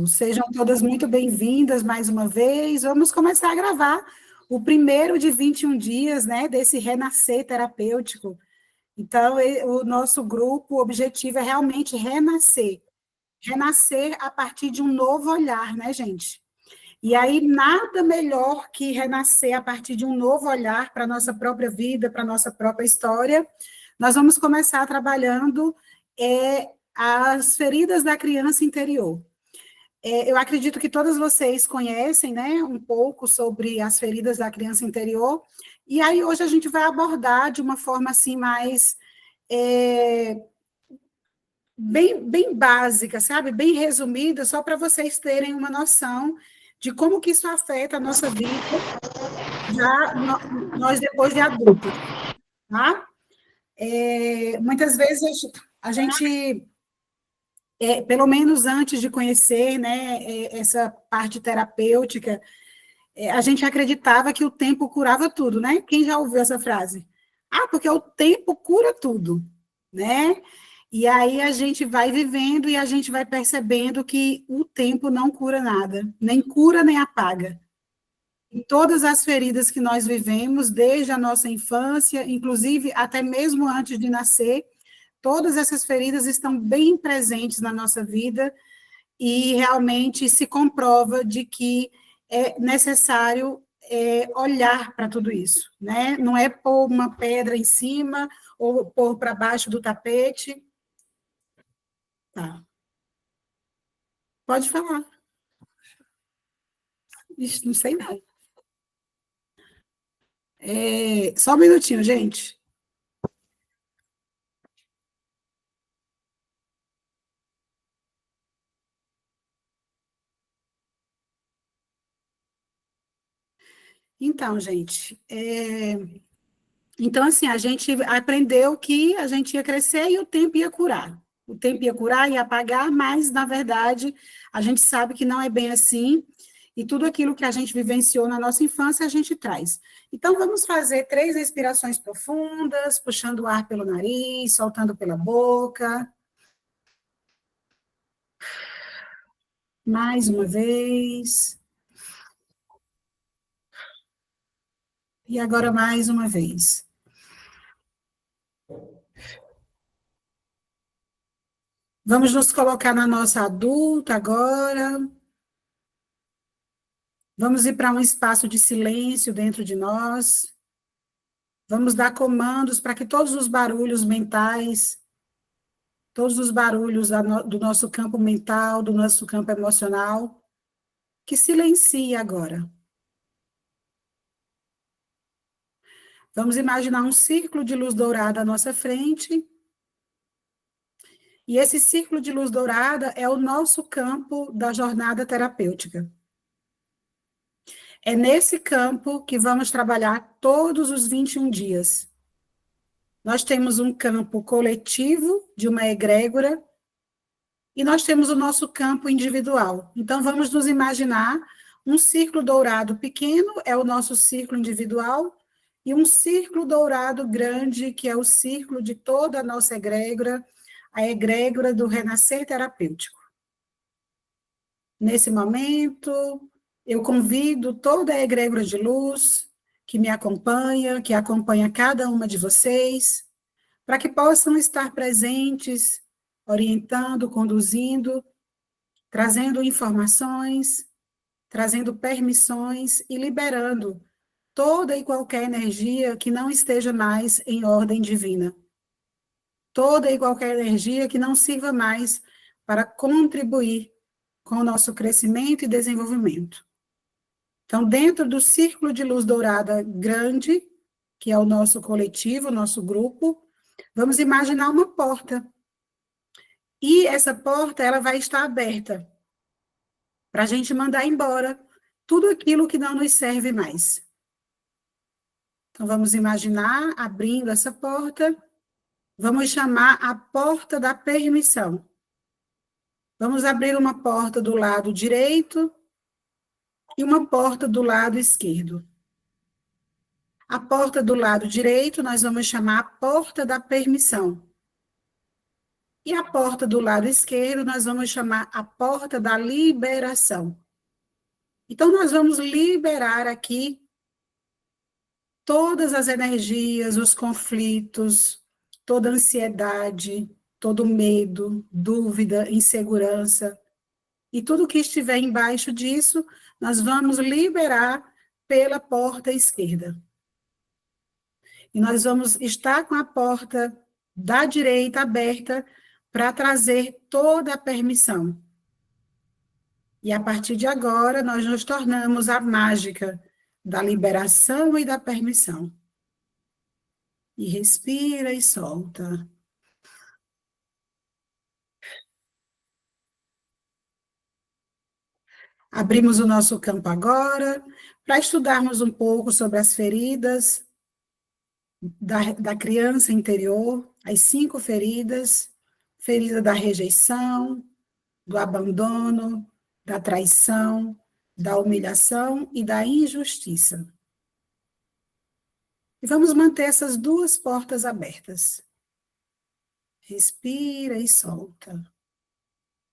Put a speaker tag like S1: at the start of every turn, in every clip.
S1: Sejam todas muito bem-vindas mais uma vez. Vamos começar a gravar o primeiro de 21 dias, né, desse renascer terapêutico. Então, o nosso grupo, o objetivo é realmente renascer. Renascer a partir de um novo olhar, né, gente? E aí, nada melhor que renascer a partir de um novo olhar para a nossa própria vida, para a nossa própria história. Nós vamos começar trabalhando as feridas da criança interior. Eu acredito que todas vocês conhecem, né, um pouco sobre as feridas da criança interior, e aí hoje a gente vai abordar de uma forma assim mais bem básica, sabe? Bem resumida, só para vocês terem uma noção de como que isso afeta a nossa vida, já nós depois de adultos, tá? Muitas vezes a gente pelo menos antes de conhecer, né, essa parte terapêutica, a gente acreditava que o tempo curava tudo, né? Quem já ouviu essa frase? Ah, porque o tempo cura tudo, né? E aí a gente vai vivendo e a gente vai percebendo que o tempo não cura nada, nem cura nem apaga. E todas as feridas que nós vivemos, desde a nossa infância, inclusive até mesmo antes de nascer, todas essas feridas estão bem presentes na nossa vida e realmente se comprova de que é necessário olhar para tudo isso, né? Não é pôr uma pedra em cima ou pôr para baixo do tapete. Tá. Pode falar. Ixi, não sei não. Só um minutinho, gente. Então, gente, então, assim, a gente aprendeu que a gente ia crescer e o tempo ia curar. O tempo ia curar, ia apagar, mas, na verdade, a gente sabe que não é bem assim, e tudo aquilo que a gente vivenciou na nossa infância, a gente traz. Então, vamos fazer 3 respirações profundas, puxando o ar pelo nariz, soltando pela boca. Mais uma vez. E agora mais uma vez. Vamos nos colocar na nossa adulta agora. Vamos ir para um espaço de silêncio dentro de nós. Vamos dar comandos para que todos os barulhos mentais, todos os barulhos do nosso campo mental, do nosso campo emocional, que silencie agora. Vamos imaginar um círculo de luz dourada à nossa frente. E esse círculo de luz dourada é o nosso campo da jornada terapêutica. É nesse campo que vamos trabalhar todos os 21 dias. Nós temos um campo coletivo de uma egrégora e nós temos o nosso campo individual. Então, vamos nos imaginar um círculo dourado pequeno, é o nosso círculo individual, e um círculo dourado grande, que é o círculo de toda a nossa egrégora, a egrégora do renascer terapêutico. Nesse momento, eu convido toda a egrégora de luz que me acompanha, que acompanha cada uma de vocês, para que possam estar presentes, orientando, conduzindo, trazendo informações, trazendo permissões e liberando toda e qualquer energia que não esteja mais em ordem divina. Toda e qualquer energia que não sirva mais para contribuir com o nosso crescimento e desenvolvimento. Então, dentro do círculo de luz dourada grande, que é o nosso coletivo, o nosso grupo, vamos imaginar uma porta. E essa porta, ela vai estar aberta para a gente mandar embora tudo aquilo que não nos serve mais. Então, vamos imaginar abrindo essa porta, vamos chamar a porta da permissão. Vamos abrir uma porta do lado direito e uma porta do lado esquerdo. A porta do lado direito, nós vamos chamar a porta da permissão. E a porta do lado esquerdo, nós vamos chamar a porta da liberação. Então, nós vamos liberar aqui todas as energias, os conflitos, toda ansiedade, todo medo, dúvida, insegurança. E tudo que estiver embaixo disso, nós vamos liberar pela porta esquerda. E nós vamos estar com a porta da direita aberta para trazer toda a permissão. E a partir de agora, nós nos tornamos a mágica da liberação e da permissão. E respira e solta. Abrimos o nosso campo agora para estudarmos um pouco sobre as feridas da criança interior, as 5 feridas: ferida da rejeição, do abandono, da traição, da humilhação e da injustiça. E vamos manter essas 2 portas abertas. Respira e solta.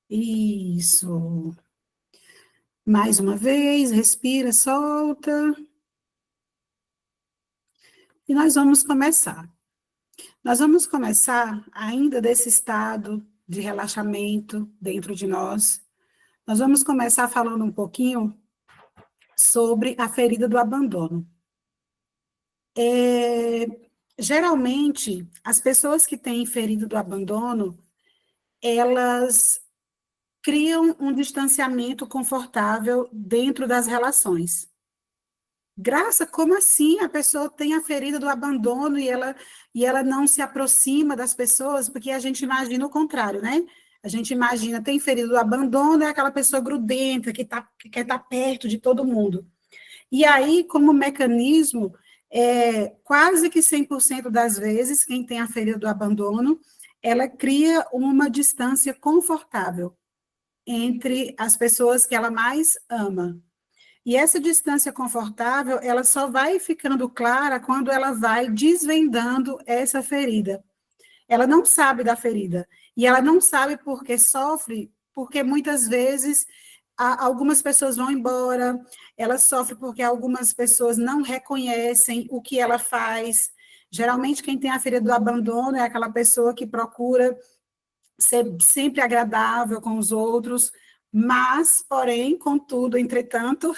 S1: Isso. Mais uma vez, respira, solta. E nós vamos começar. Nós vamos começar ainda desse estado de relaxamento dentro de nós. Nós vamos começar falando um pouquinho sobre a ferida do abandono. Geralmente, as pessoas que têm ferida do abandono, elas criam um distanciamento confortável dentro das relações. Graça, como assim? A pessoa tem a ferida do abandono e ela não se aproxima das pessoas, porque a gente imagina o contrário, né? A gente imagina, tem ferida do abandono, é aquela pessoa grudenta, que quer estar perto de todo mundo. E aí, como mecanismo, quase que 100% das vezes, quem tem a ferida do abandono, ela cria uma distância confortável entre as pessoas que ela mais ama. E essa distância confortável, ela só vai ficando clara quando ela vai desvendando essa ferida. Ela não sabe da ferida. E ela não sabe porque sofre, porque muitas vezes algumas pessoas vão embora, ela sofre porque algumas pessoas não reconhecem o que ela faz. Geralmente, quem tem a ferida do abandono é aquela pessoa que procura ser sempre agradável com os outros, mas, porém, contudo, entretanto,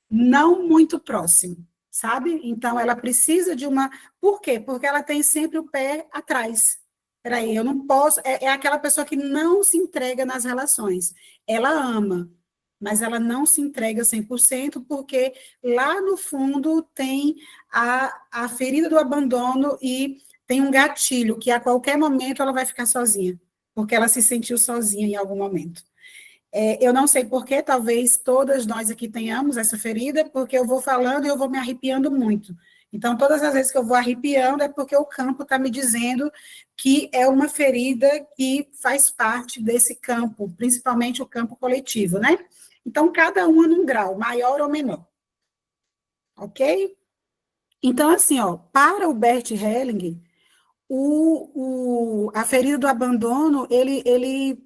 S1: não muito próximo, sabe? Então, ela precisa de uma... Por quê? Porque ela tem sempre o pé atrás. Peraí, eu não posso... É aquela pessoa que não se entrega nas relações. Ela ama, mas ela não se entrega 100%, porque lá no fundo tem a ferida do abandono e tem um gatilho, que a qualquer momento ela vai ficar sozinha, porque ela se sentiu sozinha em algum momento. Eu não sei porquê, talvez todas nós aqui tenhamos essa ferida, porque eu vou falando e eu vou me arrepiando muito. Então, todas as vezes que eu vou arrepiando é porque o campo está me dizendo que é uma ferida que faz parte desse campo, principalmente o campo coletivo, né? Então, cada uma num grau, maior ou menor. Ok? Então, assim, ó, para o Bert Helling, a ferida do abandono, ele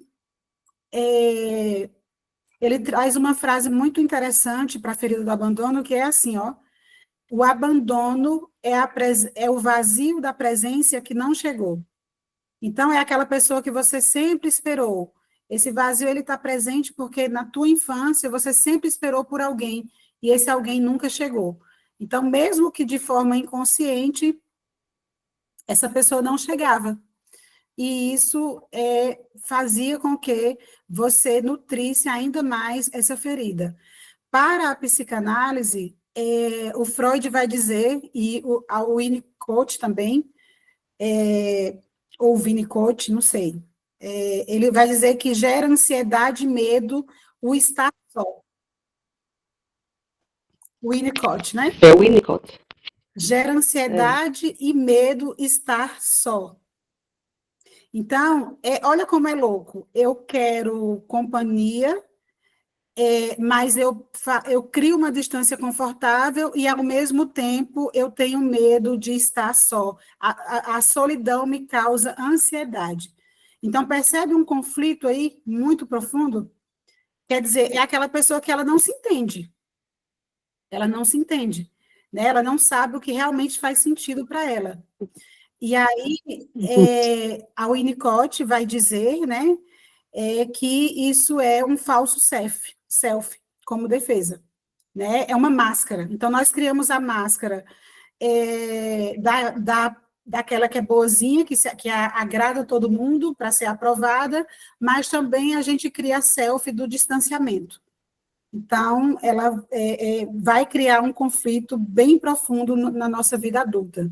S1: traz uma frase muito interessante para a ferida do abandono, que é assim, ó: o abandono é o vazio da presença que não chegou. Então, é aquela pessoa que você sempre esperou. Esse vazio, ele está presente porque na tua infância você sempre esperou por alguém, e esse alguém nunca chegou. Então, mesmo que de forma inconsciente, essa pessoa não chegava. E isso fazia com que você nutrisse ainda mais essa ferida. Para a psicanálise, o Freud vai dizer, e a Winnicott também, ou Winnicott, não sei, ele vai dizer que gera ansiedade e medo o estar só. Winnicott, né?
S2: É o Winnicott.
S1: Gera ansiedade e medo estar só. Então, olha como é louco. Eu quero companhia, mas eu crio uma distância confortável e, ao mesmo tempo, eu tenho medo de estar só. A solidão me causa ansiedade. Então, percebe um conflito aí muito profundo? Quer dizer, é aquela pessoa que ela não se entende. Ela não se entende, né? Ela não sabe o que realmente faz sentido para ela. E aí, a Winnicott vai dizer, né, que isso é um falso self, como defesa, né? É uma máscara. Então, nós criamos a máscara daquela que é boazinha, que agrada todo mundo para ser aprovada, mas também a gente cria a self do distanciamento. Então, ela vai criar um conflito bem profundo na nossa vida adulta.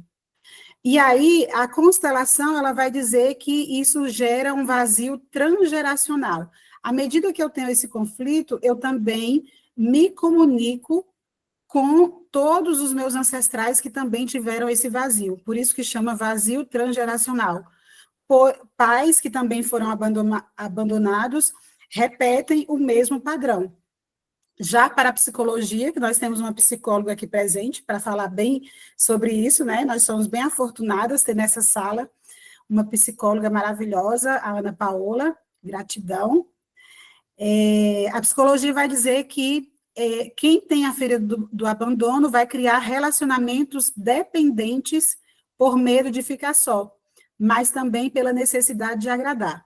S1: E aí, a constelação, ela vai dizer que isso gera um vazio transgeracional. À medida que eu tenho esse conflito, eu também me comunico com todos os meus ancestrais que também tiveram esse vazio. Por isso que chama vazio transgeracional. Pais que também foram abandonados repetem o mesmo padrão. Já para a psicologia, que nós temos uma psicóloga aqui presente para falar bem sobre isso, né? Nós somos bem afortunadas ter nessa sala uma psicóloga maravilhosa, a Ana Paola, gratidão. A psicologia vai dizer que quem tem a ferida do abandono vai criar relacionamentos dependentes por medo de ficar só, mas também pela necessidade de agradar.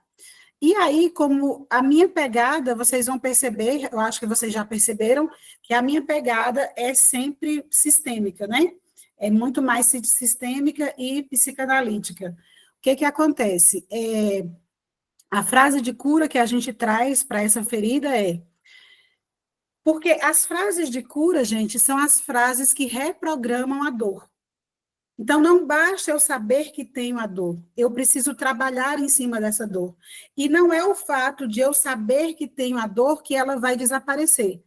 S1: E aí, como a minha pegada, vocês vão perceber, eu acho que vocês já perceberam, que a minha pegada é sempre sistêmica, né? É muito mais sistêmica e psicanalítica. O que acontece? A frase de cura que a gente traz para essa ferida é... Porque as frases de cura, gente, são as frases que reprogramam a dor. Então, não basta eu saber que tenho a dor, eu preciso trabalhar em cima dessa dor. E não é o fato de eu saber que tenho a dor que ela vai desaparecer.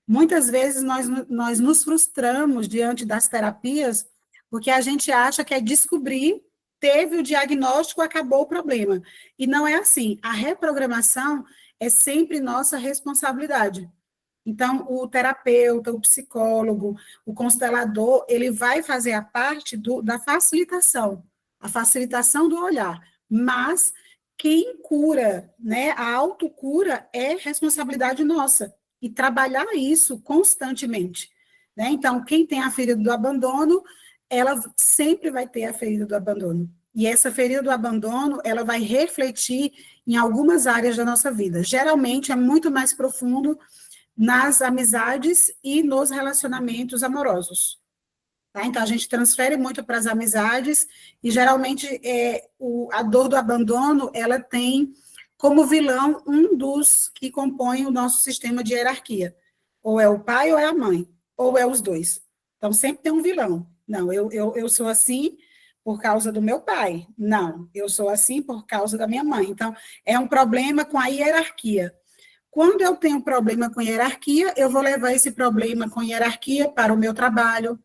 S1: Muitas vezes nós nos frustramos diante das terapias, porque a gente acha que é descobrir, teve o diagnóstico, acabou o problema. E não é assim. A reprogramação é sempre nossa responsabilidade. Então, o terapeuta, o psicólogo, o constelador, ele vai fazer a parte da facilitação, a facilitação do olhar. Mas quem cura, né, a autocura é responsabilidade nossa. E trabalhar isso constantemente. Né? Então, quem tem a ferida do abandono, ela sempre vai ter a ferida do abandono. E essa ferida do abandono, ela vai refletir em algumas áreas da nossa vida. Geralmente, é muito mais profundo nas amizades e nos relacionamentos amorosos. Tá? Então, a gente transfere muito para as amizades e, geralmente, a dor do abandono, ela tem como vilão um dos que compõem o nosso sistema de hierarquia. Ou é o pai ou é a mãe, ou é os dois. Então, sempre tem um vilão. Não, eu sou assim por causa do meu pai. Não, eu sou assim por causa da minha mãe. Então, é um problema com a hierarquia. Quando eu tenho problema com hierarquia, eu vou levar esse problema com hierarquia para o meu trabalho,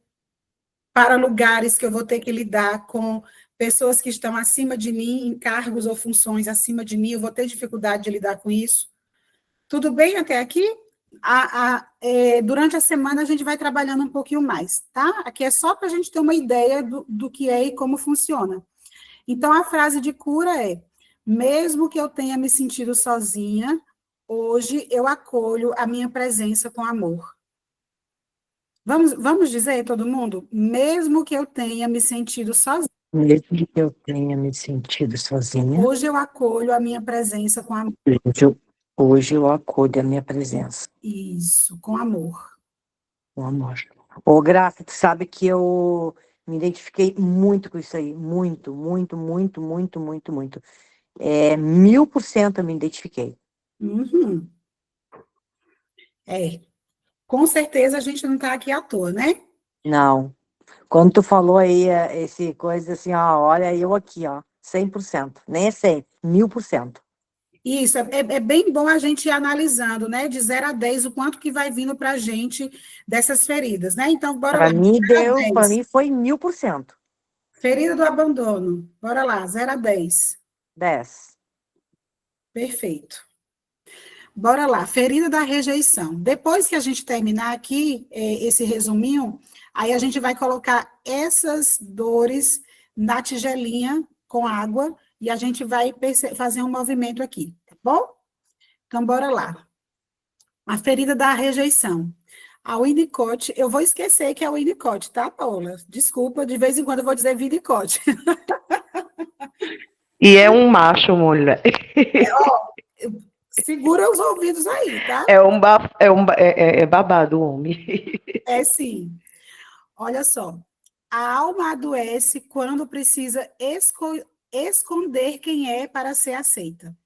S1: para lugares que eu vou ter que lidar com pessoas que estão acima de mim, em cargos ou funções acima de mim, eu vou ter dificuldade de lidar com isso. Tudo bem até aqui? Durante a semana a gente vai trabalhando um pouquinho mais, tá? Aqui é só para a gente ter uma ideia do que é e como funciona. Então, a frase de cura é: mesmo que eu tenha me sentido sozinha, hoje eu acolho a minha presença com amor. Vamos dizer, todo mundo? Mesmo que eu tenha me sentido sozinha.
S2: Mesmo que eu tenha me sentido sozinha,
S1: Hoje eu acolho a minha presença com amor.
S2: hoje eu acolho a minha presença
S1: Isso, com amor.
S2: com amor. Ô, Graça, tu sabe que eu me identifiquei muito com isso aí. Muito, muito, muito, muito, muito, muito. 1000% eu me identifiquei.
S1: Uhum. Com certeza a gente não está aqui à toa, né?
S2: Não. Quando tu falou aí esse coisa assim, ó, olha eu aqui, ó, 100%. Nem é 100, 1000%.
S1: Isso, é bem bom a gente ir analisando, né? De 0 a 10, o quanto que vai vindo para a gente dessas feridas, né? Então, bora lá,
S2: Para
S1: de
S2: mim
S1: 0 a
S2: deu, para
S1: 10.
S2: mim foi 1000%.
S1: Ferida do abandono. Bora lá, 0 a 10.
S2: 10.
S1: Perfeito. Bora lá, ferida da rejeição. Depois que a gente terminar aqui, esse resuminho, aí a gente vai colocar essas dores na tigelinha com água e a gente vai fazer um movimento aqui, tá bom? Então, bora lá. A ferida da rejeição. A Winnicott, eu vou esquecer que é o Winnicott, tá, Paula? Desculpa, de vez em quando eu vou dizer Winnicott.
S3: E é um macho, mulher.
S1: Segura os ouvidos aí, tá?
S3: É babado o homem.
S1: É sim. Olha só. A alma adoece quando precisa esconder quem é para ser aceita.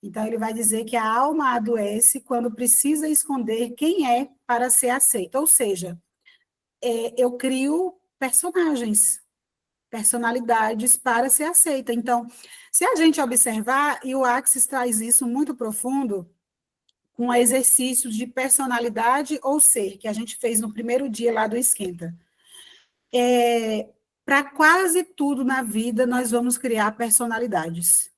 S1: Então, ele vai dizer que a alma adoece quando precisa esconder quem é para ser aceita. Ou seja, eu crio personalidades para ser aceita. Então, se a gente observar, e o Axis traz isso muito profundo, com exercícios de personalidade ou ser, que a gente fez no primeiro dia lá do Esquenta. Para quase tudo na vida, nós vamos criar personalidades.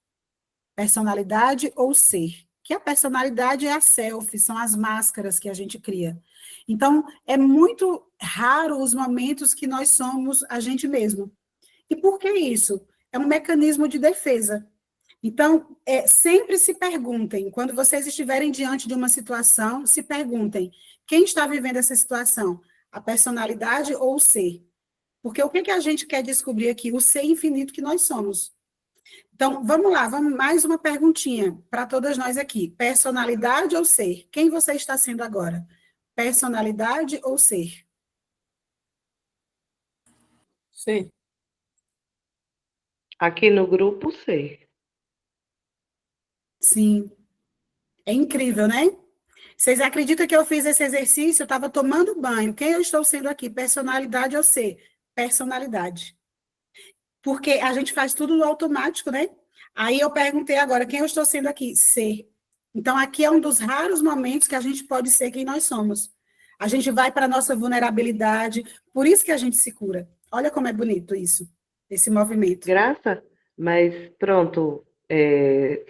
S1: Personalidade ou ser. Que a personalidade é a self, são as máscaras que a gente cria. Então, é muito raro os momentos que nós somos a gente mesmo. E por que isso? É um mecanismo de defesa. Então, sempre se perguntem, quando vocês estiverem diante de uma situação, se perguntem, quem está vivendo essa situação? A personalidade ou o ser? Porque o que a gente quer descobrir aqui? O ser infinito que nós somos. Então, vamos lá, vamos mais uma perguntinha para todas nós aqui. Personalidade ou ser? Quem você está sendo agora? Personalidade ou ser?
S4: Sim.
S3: Aqui no grupo, sei.
S1: Sim. É incrível, né? Vocês acreditam que eu fiz esse exercício? Eu estava tomando banho. Quem eu estou sendo aqui? Personalidade ou ser? Personalidade. Porque a gente faz tudo no automático, né? Aí eu perguntei agora, quem eu estou sendo aqui? Ser. Então, aqui é um dos raros momentos que a gente pode ser quem nós somos. A gente vai para a nossa vulnerabilidade, por isso que a gente se cura. Olha como é bonito isso, esse movimento.
S3: Graça, mas pronto.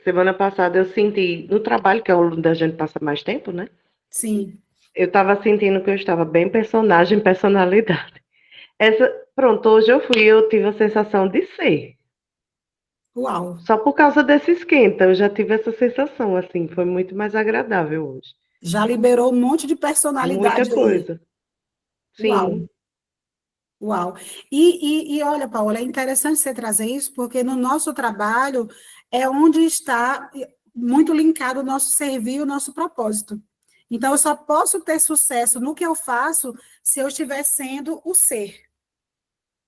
S3: Semana passada eu senti, no trabalho, que é onde a gente passa mais tempo, né?
S1: Sim.
S3: Eu estava sentindo que eu estava bem personagem, personalidade. Pronto, hoje eu tive a sensação de ser.
S1: Uau.
S3: Só por causa desse esquenta, eu já tive essa sensação, assim, foi muito mais agradável hoje.
S1: Já liberou um monte de
S3: Muita
S1: personalidade aí.
S3: coisa.
S1: Uau.
S3: Sim,
S1: Uau. E olha, Paola, é interessante você trazer isso, porque no nosso trabalho é onde está muito linkado o nosso servir e o nosso propósito. Então, eu só posso ter sucesso no que eu faço se eu estiver sendo o ser.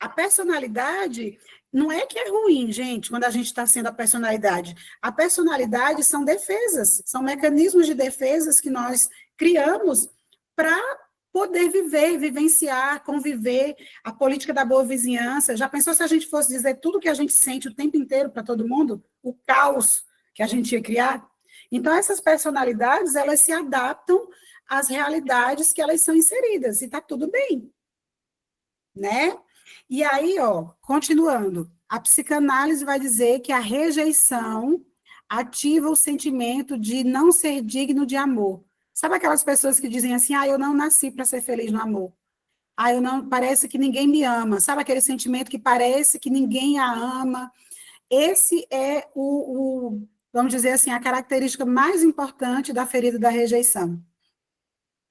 S1: A personalidade não é que é ruim, gente, quando a gente está sendo a personalidade. A personalidade são defesas, são mecanismos de defesas que nós criamos para poder viver, vivenciar, conviver, a política da boa vizinhança. Já pensou se a gente fosse dizer tudo que a gente sente o tempo inteiro para todo mundo? O caos que a gente ia criar? Então, essas personalidades, elas se adaptam às realidades que elas são inseridas, e está tudo bem, né? E aí, ó, continuando, a psicanálise vai dizer que a rejeição ativa o sentimento de não ser digno de amor. Sabe aquelas pessoas que dizem assim, eu não nasci para ser feliz no amor. Eu não, parece que ninguém me ama. Sabe aquele sentimento que parece que ninguém a ama? Esse é vamos dizer assim, a característica mais importante da ferida da rejeição.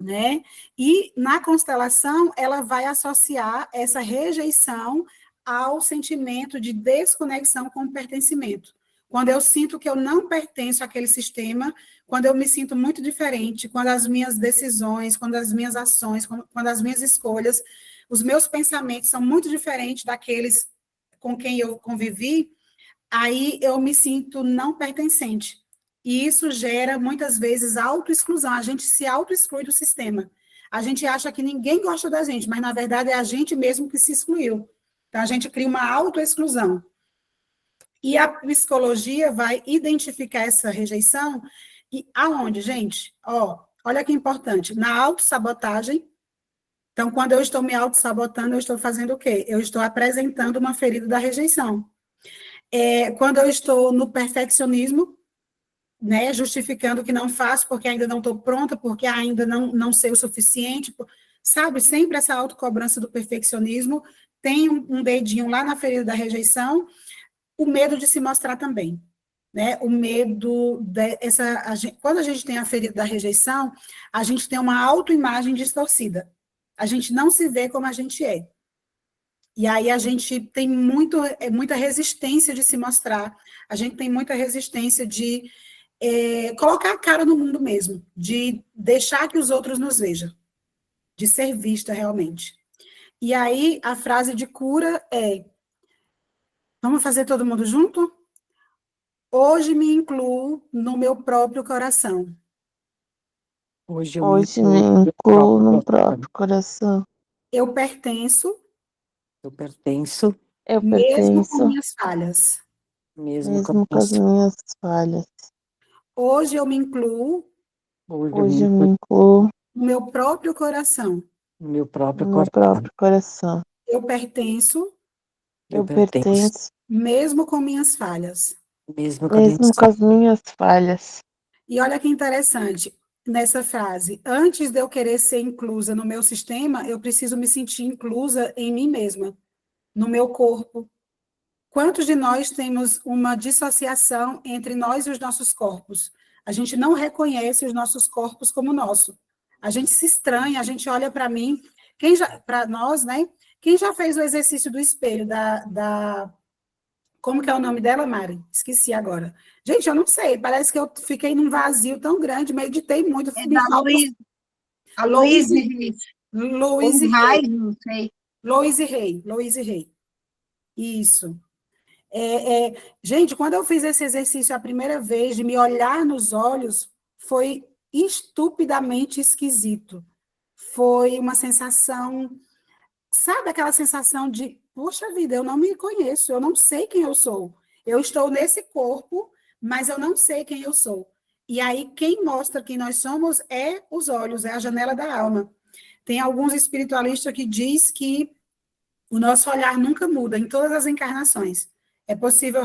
S1: Né? E na constelação, ela vai associar essa rejeição ao sentimento de desconexão com o pertencimento. Quando eu sinto que eu não pertenço àquele sistema, quando eu me sinto muito diferente, quando as minhas decisões, quando as minhas ações, quando as minhas escolhas, os meus pensamentos são muito diferentes daqueles com quem eu convivi, aí eu me sinto não pertencente. E isso gera, muitas vezes, autoexclusão. A gente se autoexclui do sistema. A gente acha que ninguém gosta da gente, mas, na verdade, é a gente mesmo que se excluiu. Então, a gente cria uma autoexclusão. E a psicologia vai identificar essa rejeição e aonde, gente? Olha que importante. Na autossabotagem. Então, quando eu estou me autossabotando, eu estou fazendo o quê? Eu estou apresentando uma ferida da rejeição. Quando eu estou no perfeccionismo, né, justificando que não faço porque ainda não estou pronta, porque ainda não sei o suficiente, sabe? Sempre essa autocobrança do perfeccionismo, tem um dedinho lá na ferida da rejeição, o medo de se mostrar também, né? O medo quando a gente tem a ferida da rejeição, a gente tem uma autoimagem distorcida. A gente não se vê como a gente é. E aí a gente tem muita resistência de se mostrar, a gente tem muita resistência de colocar a cara no mundo mesmo, de deixar que os outros nos vejam, de ser vista realmente. E aí a frase de cura é: vamos fazer todo mundo junto? Hoje me incluo no meu próprio coração.
S2: Hoje eu me
S4: Hoje me
S2: incluo no
S4: incluo no
S2: próprio coração.
S4: próprio coração.
S1: Eu pertenço,
S2: Eu pertenço,
S4: Eu
S1: mesmo com
S4: pertenço,
S1: minhas falhas.
S2: mesmo com a
S4: mesmo com
S2: minha
S4: as minhas falhas.
S1: Hoje eu me incluo
S2: Hoje eu me
S4: Hoje eu me
S2: incluo
S4: incluo
S1: no meu próprio coração.
S2: no meu próprio
S4: no meu
S2: coração.
S4: próprio coração.
S1: Eu pertenço,
S2: Eu
S4: Eu
S2: pertenço,
S4: pertenço,
S1: mesmo com minhas falhas.
S2: mesmo com a minha
S4: mesmo com as minhas falhas.
S1: E olha que interessante, nessa frase, antes de eu querer ser inclusa no meu sistema, eu preciso me sentir inclusa em mim mesma, no meu corpo. Quantos de nós temos uma dissociação entre nós e os nossos corpos? A gente não reconhece os nossos corpos como nosso. A gente se estranha, a gente olha para mim, para nós, né? Quem já fez o exercício do espelho como que é o nome dela, Mari? Esqueci agora. Gente, eu não sei, parece que eu fiquei num vazio tão grande, meditei muito,
S5: É
S1: me
S5: da
S1: falta
S5: A Louise Reis. Ou
S1: Louise Rey.
S5: Reis, não sei.
S1: Louise Rey. Isso. Gente, quando eu fiz esse exercício a primeira vez, de me olhar nos olhos, foi estupidamente esquisito. Foi uma sensação, sabe aquela sensação de, puxa vida, eu não me conheço, eu não sei quem eu sou. Eu estou nesse corpo, mas eu não sei quem eu sou. E aí, quem mostra quem nós somos é os olhos, é a janela da alma. Tem alguns espiritualistas que diz que o nosso olhar nunca muda em todas as encarnações. É possível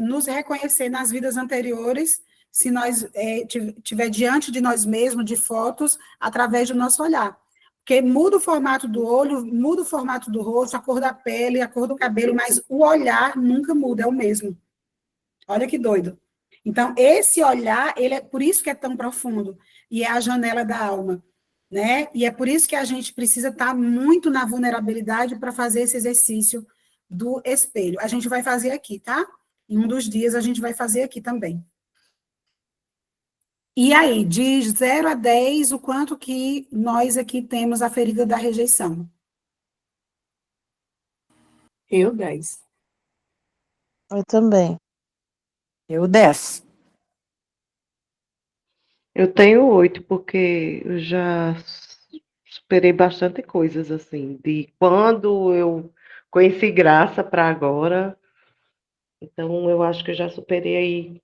S1: nos reconhecer nas vidas anteriores, se nós tiver diante de nós mesmos, de fotos, através do nosso olhar. Porque muda o formato do olho, muda o formato do rosto, a cor da pele, a cor do cabelo, mas o olhar nunca muda, é o mesmo. Olha que doido. Então, esse olhar, ele é por isso que é tão profundo, e é a janela da alma, né? E é por isso que a gente precisa estar muito na vulnerabilidade para fazer esse exercício do espelho. A gente vai fazer aqui, tá? Em um dos dias a gente vai fazer aqui também. E aí, de 0 a 10, o quanto que nós aqui temos a ferida da rejeição?
S6: Eu, 10.
S4: Eu também.
S2: Eu 10.
S3: Eu tenho 8, porque eu já superei bastante coisas, assim, de quando eu conheci Graça para agora. Então, eu acho que eu já superei aí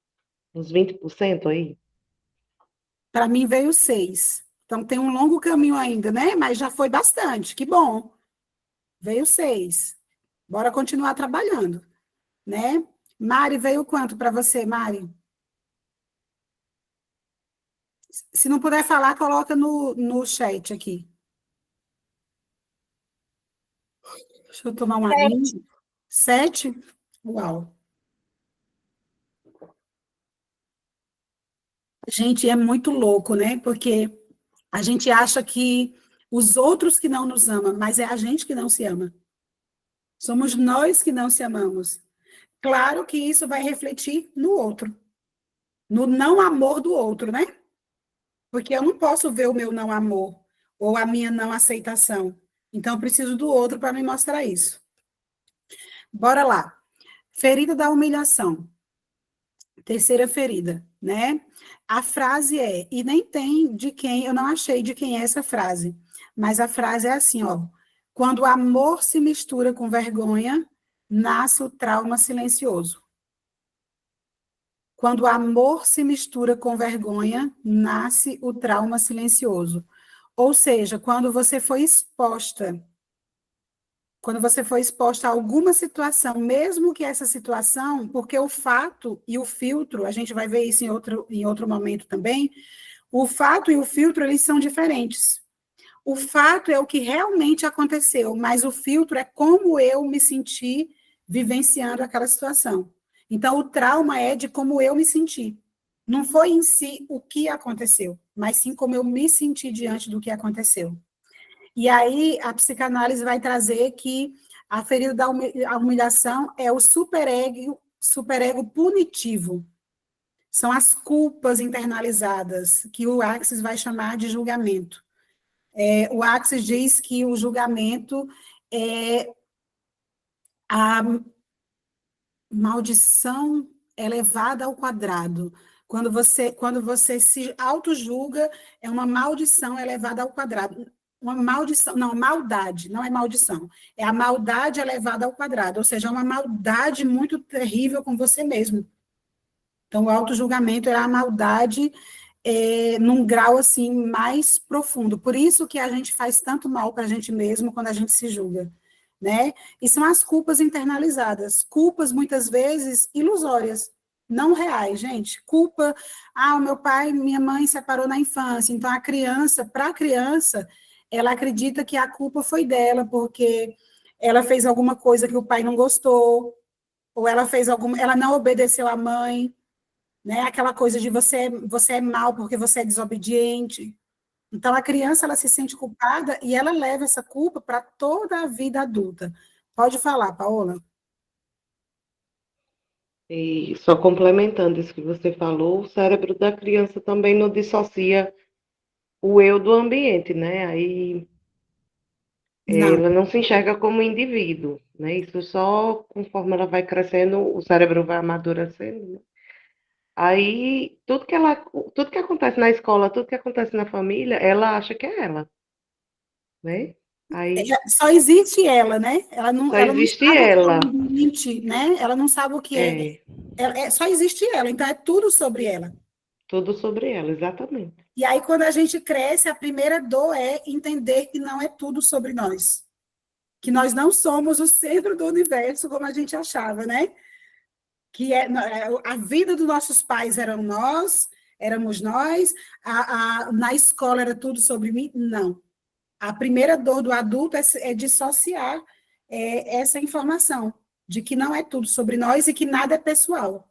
S3: uns 20% aí.
S1: Para mim veio 6. Então tem um longo caminho ainda, né? Mas já foi bastante, que bom. Veio 6. Bora continuar trabalhando, né? Mari, veio quanto para você, Mari? Se não puder falar, coloca no chat aqui. Deixa eu tomar uma aguinha. 7? Uau. Gente, é muito louco, né? Porque a gente acha que os outros que não nos amam, mas é a gente que não se ama. Somos nós que não se amamos. Claro que isso vai refletir no outro, no não amor do outro, né? Porque eu não posso ver o meu não amor ou a minha não aceitação. Então, eu preciso do outro para me mostrar isso. Bora lá. Ferida da humilhação. Terceira ferida, né? A frase é, e nem tem de quem, eu não achei de quem é essa frase, mas a frase é assim, ó. Quando o amor se mistura com vergonha, nasce o trauma silencioso. Quando o amor se mistura com vergonha, nasce o trauma silencioso. Ou seja, quando você foi exposta, quando você for exposta a alguma situação, mesmo que essa situação, porque o fato e o filtro, a gente vai ver isso em outro momento também, o fato e o filtro, eles são diferentes. O fato é o que realmente aconteceu, mas o filtro é como eu me senti vivenciando aquela situação. Então, o trauma é de como eu me senti. Não foi em si o que aconteceu, mas sim como eu me senti diante do que aconteceu. E aí, a psicanálise vai trazer que a ferida da humilhação é o superego punitivo. São as culpas internalizadas, que o Axis vai chamar de julgamento. O Axis diz que o julgamento é a maldição elevada ao quadrado. Quando você se auto-julga, é uma maldição elevada ao quadrado. Uma maldição, não, maldade, não é maldição. É a maldade elevada ao quadrado, ou seja, é uma maldade muito terrível com você mesmo. Então, o auto-julgamento é a maldade num grau assim mais profundo. Por isso que a gente faz tanto mal para a gente mesmo quando a gente se julga, né? E são as culpas internalizadas, culpas muitas vezes ilusórias, não reais, gente. Culpa, o meu pai e minha mãe separou na infância, então a criança, para a criança, ela acredita que a culpa foi dela porque ela fez alguma coisa que o pai não gostou, ou ela não obedeceu à mãe, né? Aquela coisa de você é mal porque você é desobediente. Então, a criança, ela se sente culpada e ela leva essa culpa para toda a vida adulta. Pode falar, Paola.
S3: E só complementando isso que você falou, o cérebro da criança também não dissocia o eu do ambiente, né? Aí
S1: Não.
S3: ela não se enxerga como indivíduo, né? Isso só conforme ela vai crescendo, o cérebro vai amadurecendo, né? Aí tudo que acontece na escola, tudo que acontece na família, ela acha que é ela, né? Aí
S1: Só existe ela, né?
S3: só
S1: Ela não
S3: existe
S1: sabe o que é o
S3: ela.
S1: ambiente, né? Ela não sabe o que é.
S3: É,
S1: Só existe ela, então é tudo sobre ela.
S3: tudo sobre ela, exatamente.
S1: E aí, quando a gente cresce, a primeira dor é entender que não é tudo sobre nós. Que nós não somos o centro do universo, como a gente achava, né? Que a vida dos nossos pais éramos nós, na escola era tudo sobre mim. Não. A primeira dor do adulto é dissociar essa informação de que não é tudo sobre nós e que nada é pessoal.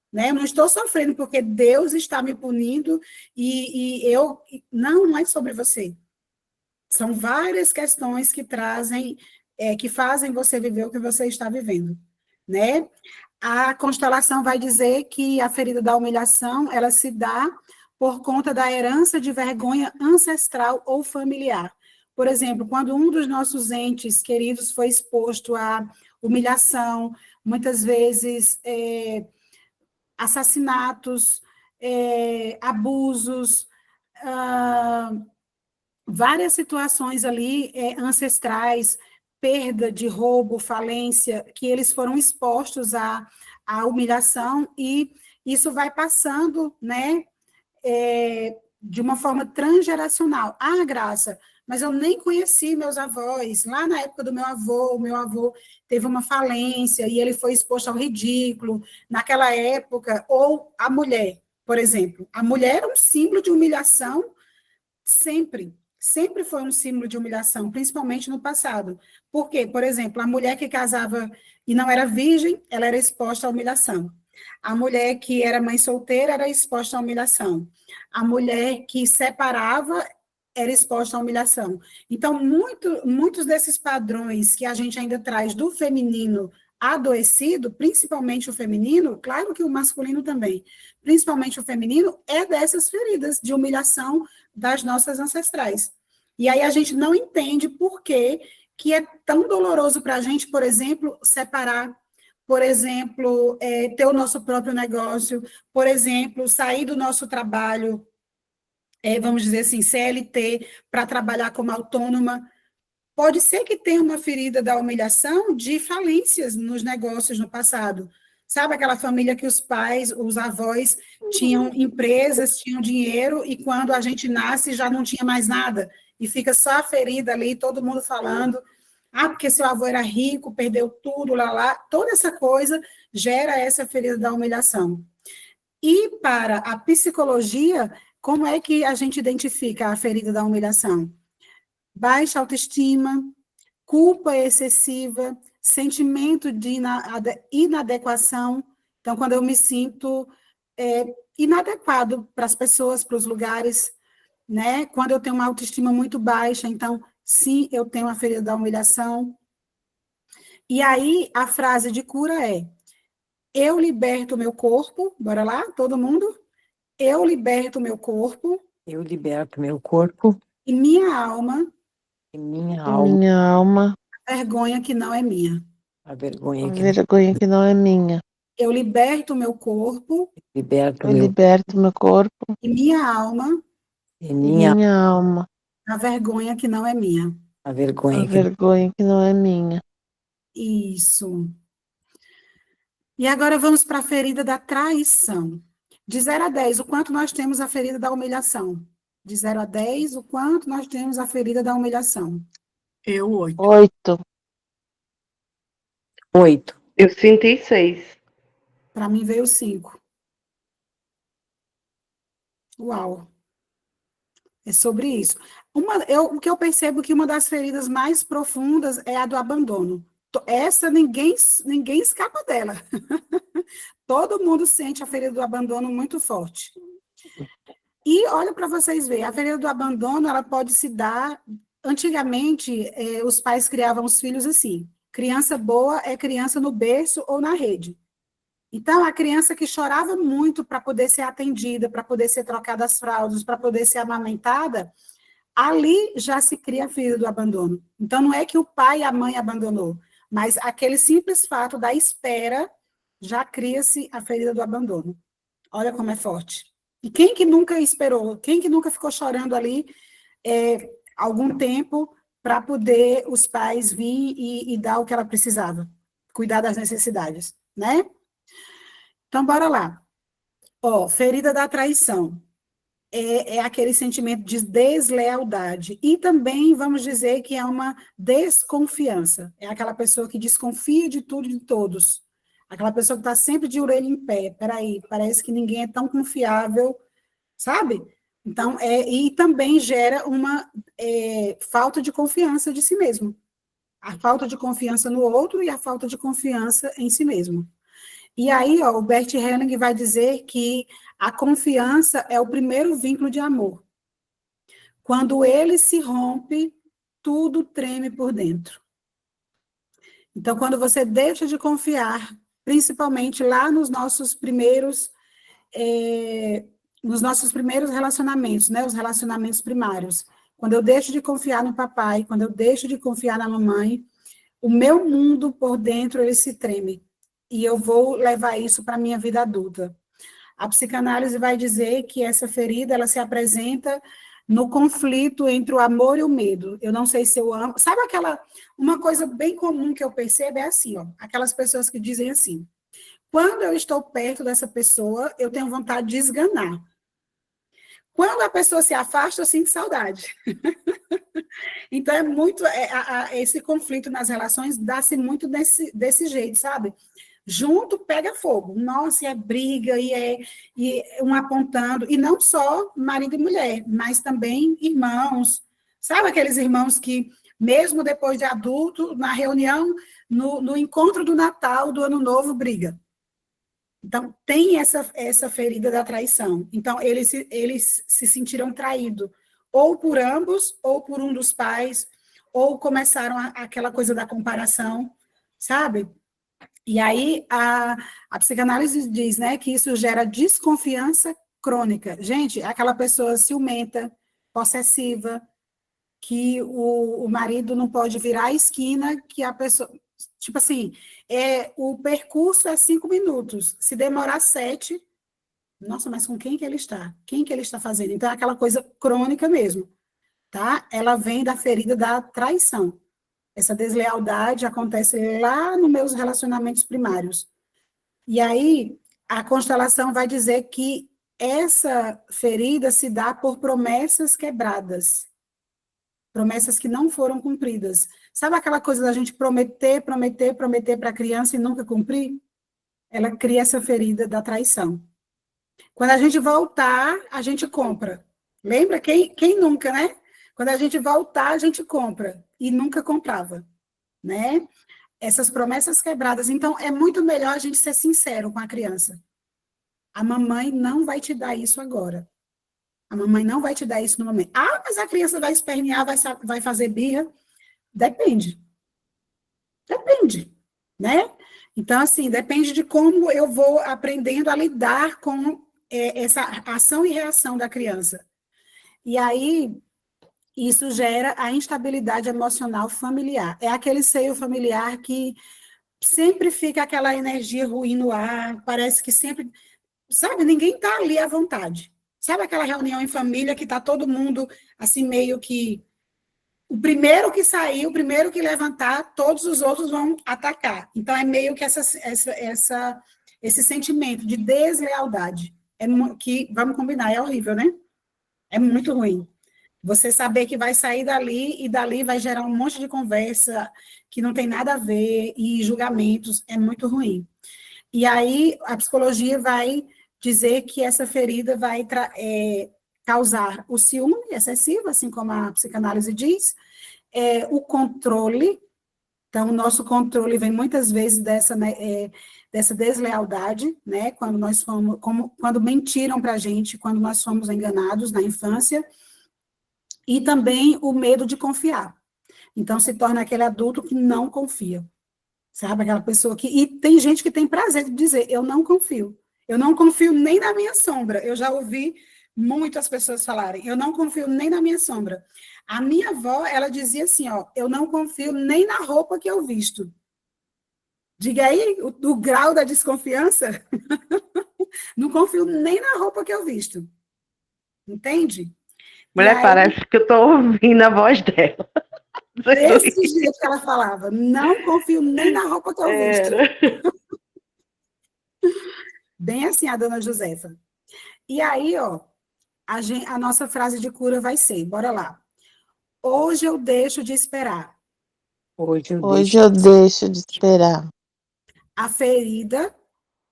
S1: Né? Eu não estou sofrendo porque Deus está me punindo e eu... Não é sobre você. São várias questões que trazem, que fazem você viver o que você está vivendo, né? A constelação vai dizer que a ferida da humilhação, ela se dá por conta da herança de vergonha ancestral ou familiar. Por exemplo, quando um dos nossos entes queridos foi exposto à humilhação, muitas vezes assassinatos, abusos, várias situações ali ancestrais, perda de roubo, falência, que eles foram expostos à humilhação e isso vai passando, né, de uma forma transgeracional. Graça, mas eu nem conheci meus avós. Lá na época do o meu avô teve uma falência e ele foi exposto ao ridículo. Naquela época, ou a mulher, por exemplo. A mulher era um símbolo de humilhação sempre. Sempre foi um símbolo de humilhação, principalmente no passado. Por quê? Por exemplo, a mulher que casava e não era virgem, ela era exposta à humilhação. A mulher que era mãe solteira era exposta à humilhação. A mulher que separava era exposta à humilhação. Então, muitos desses padrões que a gente ainda traz do feminino adoecido, principalmente o feminino, claro que o masculino também, principalmente o feminino, é dessas feridas de humilhação das nossas ancestrais. E aí a gente não entende por que é tão doloroso para a gente, por exemplo, separar, por exemplo, ter o nosso próprio negócio, por exemplo, sair do nosso trabalho, vamos dizer assim, CLT, para trabalhar como autônoma. Pode ser que tenha uma ferida da humilhação de falências nos negócios no passado. Sabe aquela família que os pais, os avós, tinham empresas, tinham dinheiro, e quando a gente nasce já não tinha mais nada, e fica só a ferida ali, todo mundo falando, Ah, porque seu avô era rico, perdeu tudo, lá. Toda essa coisa gera essa ferida da humilhação. E para a psicologia, como é que a gente identifica a ferida da humilhação? Baixa autoestima, culpa excessiva, sentimento de inadequação. Então, quando eu me sinto inadequado para as pessoas, para os lugares, né? Quando eu tenho uma autoestima muito baixa, então, sim, eu tenho a ferida da humilhação. E aí, a frase de cura é: eu liberto o meu corpo, bora lá, todo mundo? Eu liberto o meu corpo
S2: Eu liberto meu corpo
S1: e minha alma,
S2: e minha
S4: E
S2: alma,
S4: minha alma,
S1: vergonha que não é minha.
S2: a
S4: a
S2: vergonha que não
S4: vergonha que não é minha.
S1: Eu liberto o meu corpo
S2: liberto
S4: Eu
S2: meu
S4: liberto meu corpo
S1: e minha alma,
S2: e
S4: e
S2: minha
S4: minha alma,
S1: a vergonha que não é minha.
S2: a
S4: a
S2: vergonha que
S4: vergonha que não é minha.
S1: Isso. E agora vamos para a ferida da traição. De 0 a 10, o quanto nós temos a ferida da humilhação? De 0 a 10, o quanto nós temos a ferida da humilhação?
S6: Eu, 8.
S4: 8.
S2: 8.
S3: Eu senti 6.
S1: Para mim veio 5. Uau, é sobre isso. O que eu percebo que uma das feridas mais profundas é a do abandono. Essa ninguém escapa dela. Todo mundo sente a ferida do abandono muito forte. E olha para vocês verem, a ferida do abandono, ela pode se dar. Antigamente, os pais criavam os filhos assim: criança boa é criança no berço ou na rede. Então, a criança que chorava muito para poder ser atendida, para poder ser trocada as fraldas, para poder ser amamentada, ali já se cria a ferida do abandono. Então, não é que o pai e a mãe abandonou, mas aquele simples fato da espera já cria-se a ferida do abandono. Olha como é forte. E quem que nunca esperou? Quem que nunca ficou chorando ali algum tempo para poder os pais vir e dar o que ela precisava? Cuidar das necessidades, né? Então, bora lá. Ó, ferida da traição. É aquele sentimento de deslealdade. E também, vamos dizer, que é uma desconfiança. É aquela pessoa que desconfia de tudo e de todos. Aquela pessoa que está sempre de orelha em pé. Peraí, parece que ninguém é tão confiável, sabe? Então, e também gera uma falta de confiança de si mesmo. A falta de confiança no outro e a falta de confiança em si mesmo. E aí, ó, o Bert Helling vai dizer que a confiança é o primeiro vínculo de amor. Quando ele se rompe, tudo treme por dentro. Então, quando você deixa de confiar, principalmente lá nos nossos primeiros relacionamentos, né, os relacionamentos primários. Quando eu deixo de confiar no papai, quando eu deixo de confiar na mamãe, o meu mundo por dentro ele se treme. E eu vou levar isso para a minha vida adulta. A psicanálise vai dizer que essa ferida ela se apresenta no conflito entre o amor e o medo. Eu não sei se eu amo. Sabe uma coisa bem comum que eu percebo é assim, ó, aquelas pessoas que dizem assim: quando eu estou perto dessa pessoa, eu tenho vontade de esganar. Quando a pessoa se afasta, eu sinto saudade. Então, é muito. Esse conflito nas relações dá-se muito desse jeito, sabe? Junto pega fogo. Nossa, e é briga, e um apontando. E não só marido e mulher, mas também irmãos. Sabe aqueles irmãos que, mesmo depois de adulto, na reunião, no encontro do Natal, do Ano Novo, briga. Então, tem essa ferida da traição. Então, eles se sentiram traídos, ou por ambos, ou por um dos pais, ou começaram aquela coisa da comparação, sabe? E aí, a psicanálise diz, né, que isso gera desconfiança crônica. Gente, aquela pessoa ciumenta, possessiva, que o marido não pode virar a esquina, que a pessoa... Tipo assim, o percurso é 5 minutos. Se demorar 7, nossa, mas com quem que ele está? Quem que ele está fazendo? Então, é aquela coisa crônica mesmo, tá? Ela vem da ferida da traição. Essa deslealdade acontece lá nos meus relacionamentos primários. E aí, a constelação vai dizer que essa ferida se dá por promessas quebradas. promessas que não foram cumpridas. Sabe aquela coisa da gente prometer para a criança e nunca cumprir? Ela cria essa ferida da traição. Quando a gente voltar, a gente compra. Lembra? Quem nunca, né? Quando a gente voltar, a gente compra. E nunca comprava, né? Essas promessas quebradas. Então, é muito melhor a gente ser sincero com a criança. A mamãe não vai te dar isso agora. A mamãe não vai te dar isso no momento. Ah, mas a criança vai espernear, vai fazer birra. Depende. Depende, né? Então, assim, depende de como eu vou aprendendo a lidar com essa ação e reação da criança. E aí, isso gera a instabilidade emocional familiar. É aquele seio familiar que sempre fica aquela energia ruim no ar, parece que sempre... Sabe, ninguém está ali à vontade. Sabe aquela reunião em família que está todo mundo, assim, meio que... O primeiro que sair, o primeiro que levantar, todos os outros vão atacar. Então, é meio que esse sentimento de deslealdade. Que, vamos combinar, é horrível, né? É muito ruim. Você saber que vai sair dali e dali vai gerar um monte de conversa que não tem nada a ver e julgamentos, é muito ruim. E aí, a psicologia vai dizer que essa ferida vai causar o ciúme excessivo, assim como a psicanálise diz, o controle. Então, o nosso controle vem muitas vezes dessa deslealdade, né? Quando mentiram para a gente, quando nós fomos enganados na infância, e também o medo de confiar. Então, se torna aquele adulto que não confia, sabe? Aquela pessoa que... E tem gente que tem prazer de dizer, eu não confio. Eu não confio nem na minha sombra. Eu já ouvi muitas pessoas falarem, eu não confio nem na minha sombra. A minha avó, ela dizia assim, ó, eu não confio nem na roupa que eu visto. Diga aí o grau da desconfiança. Não confio nem na roupa que eu visto. Entende?
S3: Mulher, parece que eu estou ouvindo a voz dela.
S1: Desse jeito que ela falava, não confio nem na roupa que eu visto. Bem assim, a dona Josefa. E aí, ó, a nossa frase de cura vai ser, bora lá. Hoje eu deixo de esperar.
S2: Hoje
S4: eu deixo de esperar
S1: A ferida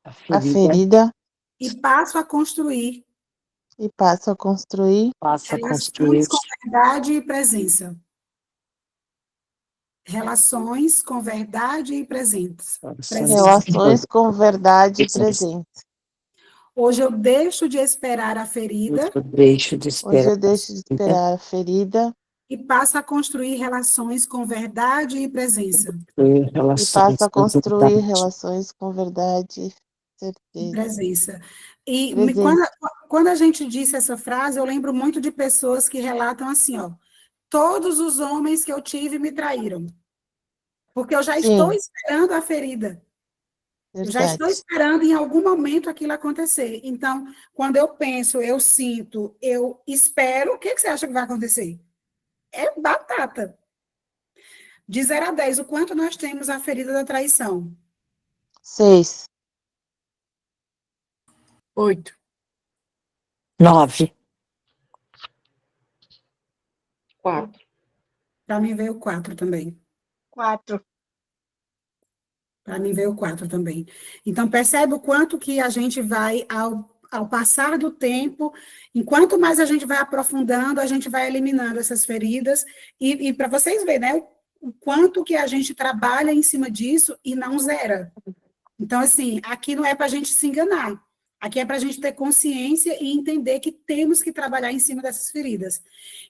S4: a ferida
S1: e passo a construir
S4: e passo a construir
S1: relações com verdade e presença. Relações com verdade e presença.
S4: relações com verdade e presença.
S1: Hoje eu deixo de esperar a ferida.
S4: Hoje eu deixo de esperar a ferida.
S1: E passo a construir relações com verdade e presença.
S4: E passo a construir relações com verdade
S1: E
S4: certeza.
S1: presença. E
S4: Presença.
S1: quando a gente disse essa frase, eu lembro muito de pessoas que relatam assim, ó, todos os homens que eu tive me traíram. Porque eu já estou esperando a ferida. Eu já estou esperando em algum momento aquilo acontecer. Então, quando eu penso, eu sinto, eu espero, o que você acha que vai acontecer? É batata. De 0 a 10, o quanto nós temos a ferida da traição?
S4: 6.
S6: 8.
S2: 9.
S3: 4.
S1: Para mim veio 4 também.
S5: 4.
S1: Para mim veio 4 também. Então, percebe o quanto que a gente vai, ao passar do tempo, enquanto mais a gente vai aprofundando, a gente vai eliminando essas feridas, e para vocês verem, né, o quanto que a gente trabalha em cima disso e não zera. Então, assim, aqui não é para a gente se enganar, aqui é para a gente ter consciência e entender que temos que trabalhar em cima dessas feridas.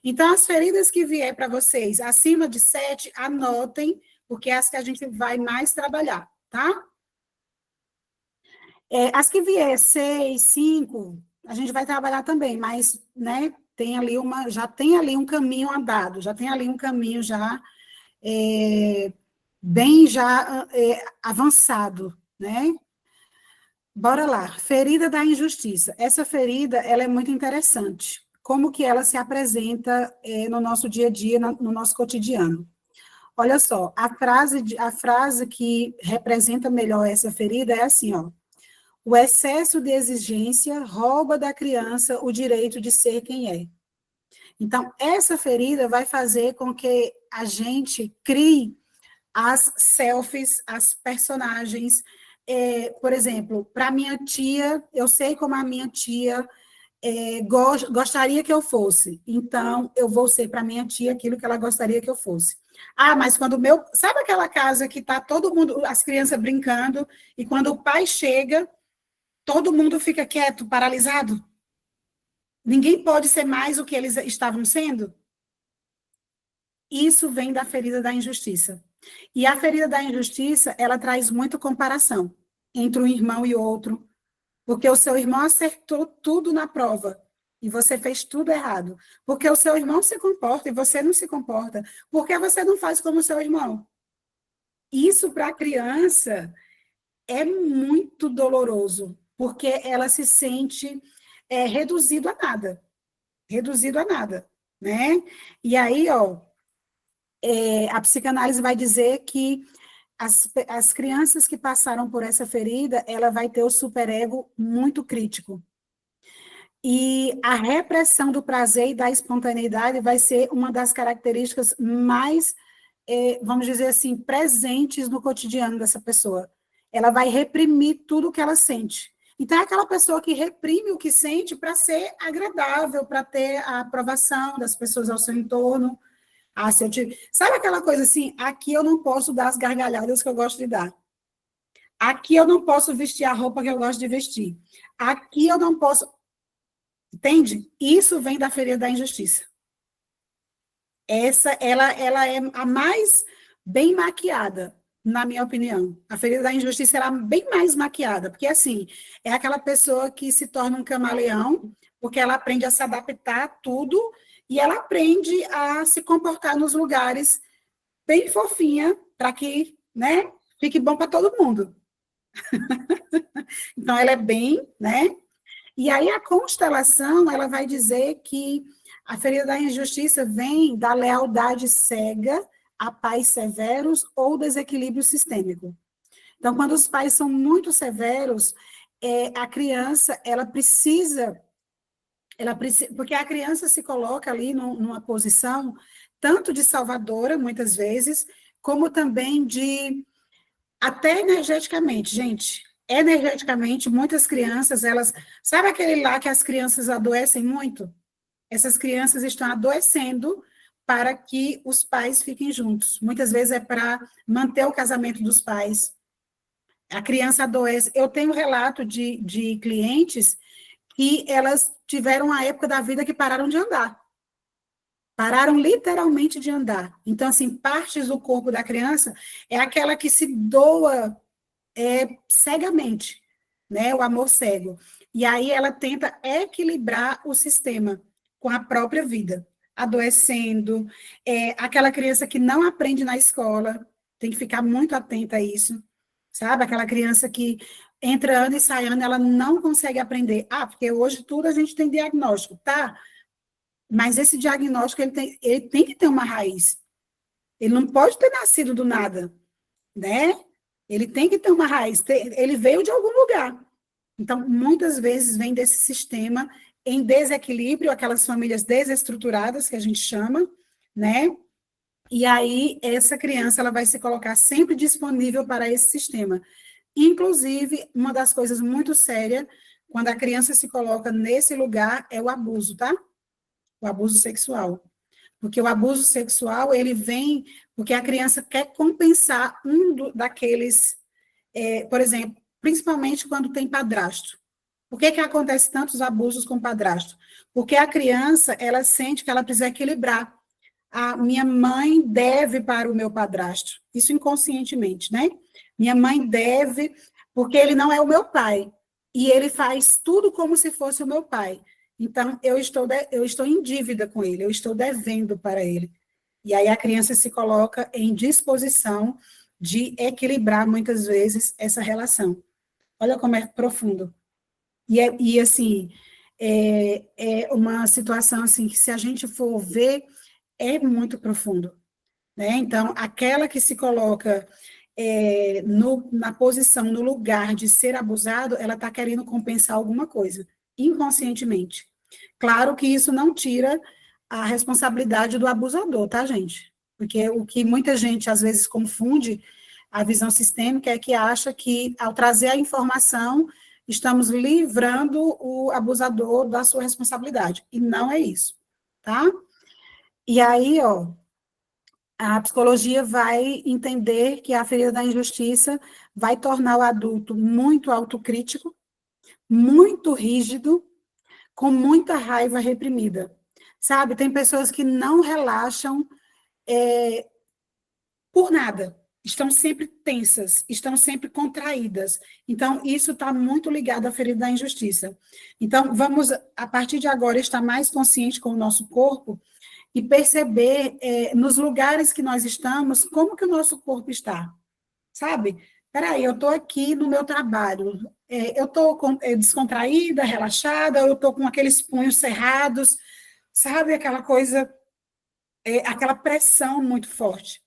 S1: Então, as feridas que vier para vocês acima de 7, anotem, porque é as que a gente vai mais trabalhar, tá? As que vier 6, 5, a gente vai trabalhar também, mas, né, já tem ali um caminho andado, já tem ali um caminho já bem avançado, né? Bora lá, ferida da injustiça. Essa ferida, ela é muito interessante. Como que ela se apresenta no nosso dia a dia, no nosso cotidiano. Olha só, a frase que representa melhor essa ferida é assim, ó. O excesso de exigência rouba da criança o direito de ser quem é. Então, essa ferida vai fazer com que a gente crie as selfies, as personagens. Por exemplo, para minha tia, eu sei como a minha tia gostaria que eu fosse. Então, eu vou ser para minha tia aquilo que ela gostaria que eu fosse. Ah, mas quando o meu... Sabe aquela casa que está todo mundo, as crianças brincando, e quando o pai chega, todo mundo fica quieto, paralisado? Ninguém pode ser mais o que eles estavam sendo? Isso vem da ferida da injustiça. E a ferida da injustiça, ela traz muito comparação entre um irmão e outro, porque o seu irmão acertou tudo na prova e você fez tudo errado. Porque o seu irmão se comporta e você não se comporta. Porque você não faz como o seu irmão. Isso para a criança é muito doloroso, porque ela se sente reduzido a nada. Reduzido a nada, né? E aí, ó, a psicanálise vai dizer que as crianças que passaram por essa ferida, ela vai ter o superego muito crítico. E a repressão do prazer e da espontaneidade vai ser uma das características mais, vamos dizer assim, presentes no cotidiano dessa pessoa. Ela vai reprimir tudo o que ela sente. Então, é aquela pessoa que reprime o que sente para ser agradável, para ter a aprovação das pessoas ao seu entorno. Ah, se eu tive... Sabe aquela coisa assim, aqui eu não posso dar as gargalhadas que eu gosto de dar. Aqui eu não posso vestir a roupa que eu gosto de vestir. Aqui eu não posso... Entende? Isso vem da ferida da injustiça. Ela é a mais bem maquiada, na minha opinião. A ferida da injustiça ela é bem mais maquiada, porque assim, é aquela pessoa que se torna um camaleão, porque ela aprende a se adaptar a tudo, e ela aprende a se comportar nos lugares bem fofinha, para que, né, fique bom para todo mundo. Então, ela é bem, né? E aí a constelação, ela vai dizer que a ferida da injustiça vem da lealdade cega a pais severos ou desequilíbrio sistêmico. Então, quando os pais são muito severos, a criança, ela precisa, porque a criança se coloca ali numa posição tanto de salvadora, muitas vezes, como também até energeticamente, gente. Energeticamente, muitas crianças, elas... Sabe aquele lá que as crianças adoecem muito? Essas crianças estão adoecendo para que os pais fiquem juntos. Muitas vezes é para manter o casamento dos pais. A criança adoece. Eu tenho relato de clientes que elas tiveram uma época da vida que pararam de andar. Pararam literalmente de andar. Então, assim, partes do corpo da criança é aquela que se doa cegamente, né? O amor cego. E aí ela tenta equilibrar o sistema com a própria vida, adoecendo. Aquela criança que não aprende na escola, tem que ficar muito atenta a isso, sabe? Aquela criança que entra ano e sai ano, ela não consegue aprender. Ah, porque hoje tudo a gente tem diagnóstico, tá? Mas esse diagnóstico, ele tem que ter uma raiz. Ele não pode ter nascido do nada, né? Ele tem que ter uma raiz. Ele veio de algum lugar. Então, muitas vezes vem desse sistema em desequilíbrio, aquelas famílias desestruturadas, que a gente chama, né? E aí, essa criança, ela vai se colocar sempre disponível para esse sistema. Inclusive, uma das coisas muito sérias, quando a criança se coloca nesse lugar, é o abuso, tá? O abuso sexual. Porque o abuso sexual, ele vem porque a criança quer compensar daqueles, por exemplo, principalmente quando tem padrasto. Por que acontece tantos abusos com padrasto? Porque a criança, ela sente que ela precisa equilibrar. A minha mãe deve para o meu padrasto. Isso inconscientemente, né? Minha mãe deve, porque ele não é o meu pai. E ele faz tudo como se fosse o meu pai. Então, eu estou em dívida com ele, eu estou devendo para ele. E aí a criança se coloca em disposição de equilibrar, muitas vezes, essa relação. Olha como é profundo. E assim, é uma situação assim, que se a gente for ver, é muito profundo. Né? Então, aquela que se coloca na posição, no lugar de ser abusado, ela está querendo compensar alguma coisa, inconscientemente. Claro que isso não tira a responsabilidade do abusador, tá, gente? Porque o que muita gente, às vezes, confunde a visão sistêmica é que acha que, ao trazer a informação, estamos livrando o abusador da sua responsabilidade. E não é isso, tá? E aí, ó, a psicologia vai entender que a ferida da injustiça vai tornar o adulto muito autocrítico, muito rígido, com muita raiva reprimida. Sabe, tem pessoas que não relaxam por nada, estão sempre tensas, estão sempre contraídas. Então, isso está muito ligado à ferida da injustiça. Então, vamos, a partir de agora, estar mais consciente com o nosso corpo e perceber, nos lugares que nós estamos, como que o nosso corpo está, sabe? Peraí, eu estou aqui no meu trabalho, eu estou descontraída, relaxada, eu estou com aqueles punhos cerrados, sabe? Aquela coisa, aquela pressão muito forte.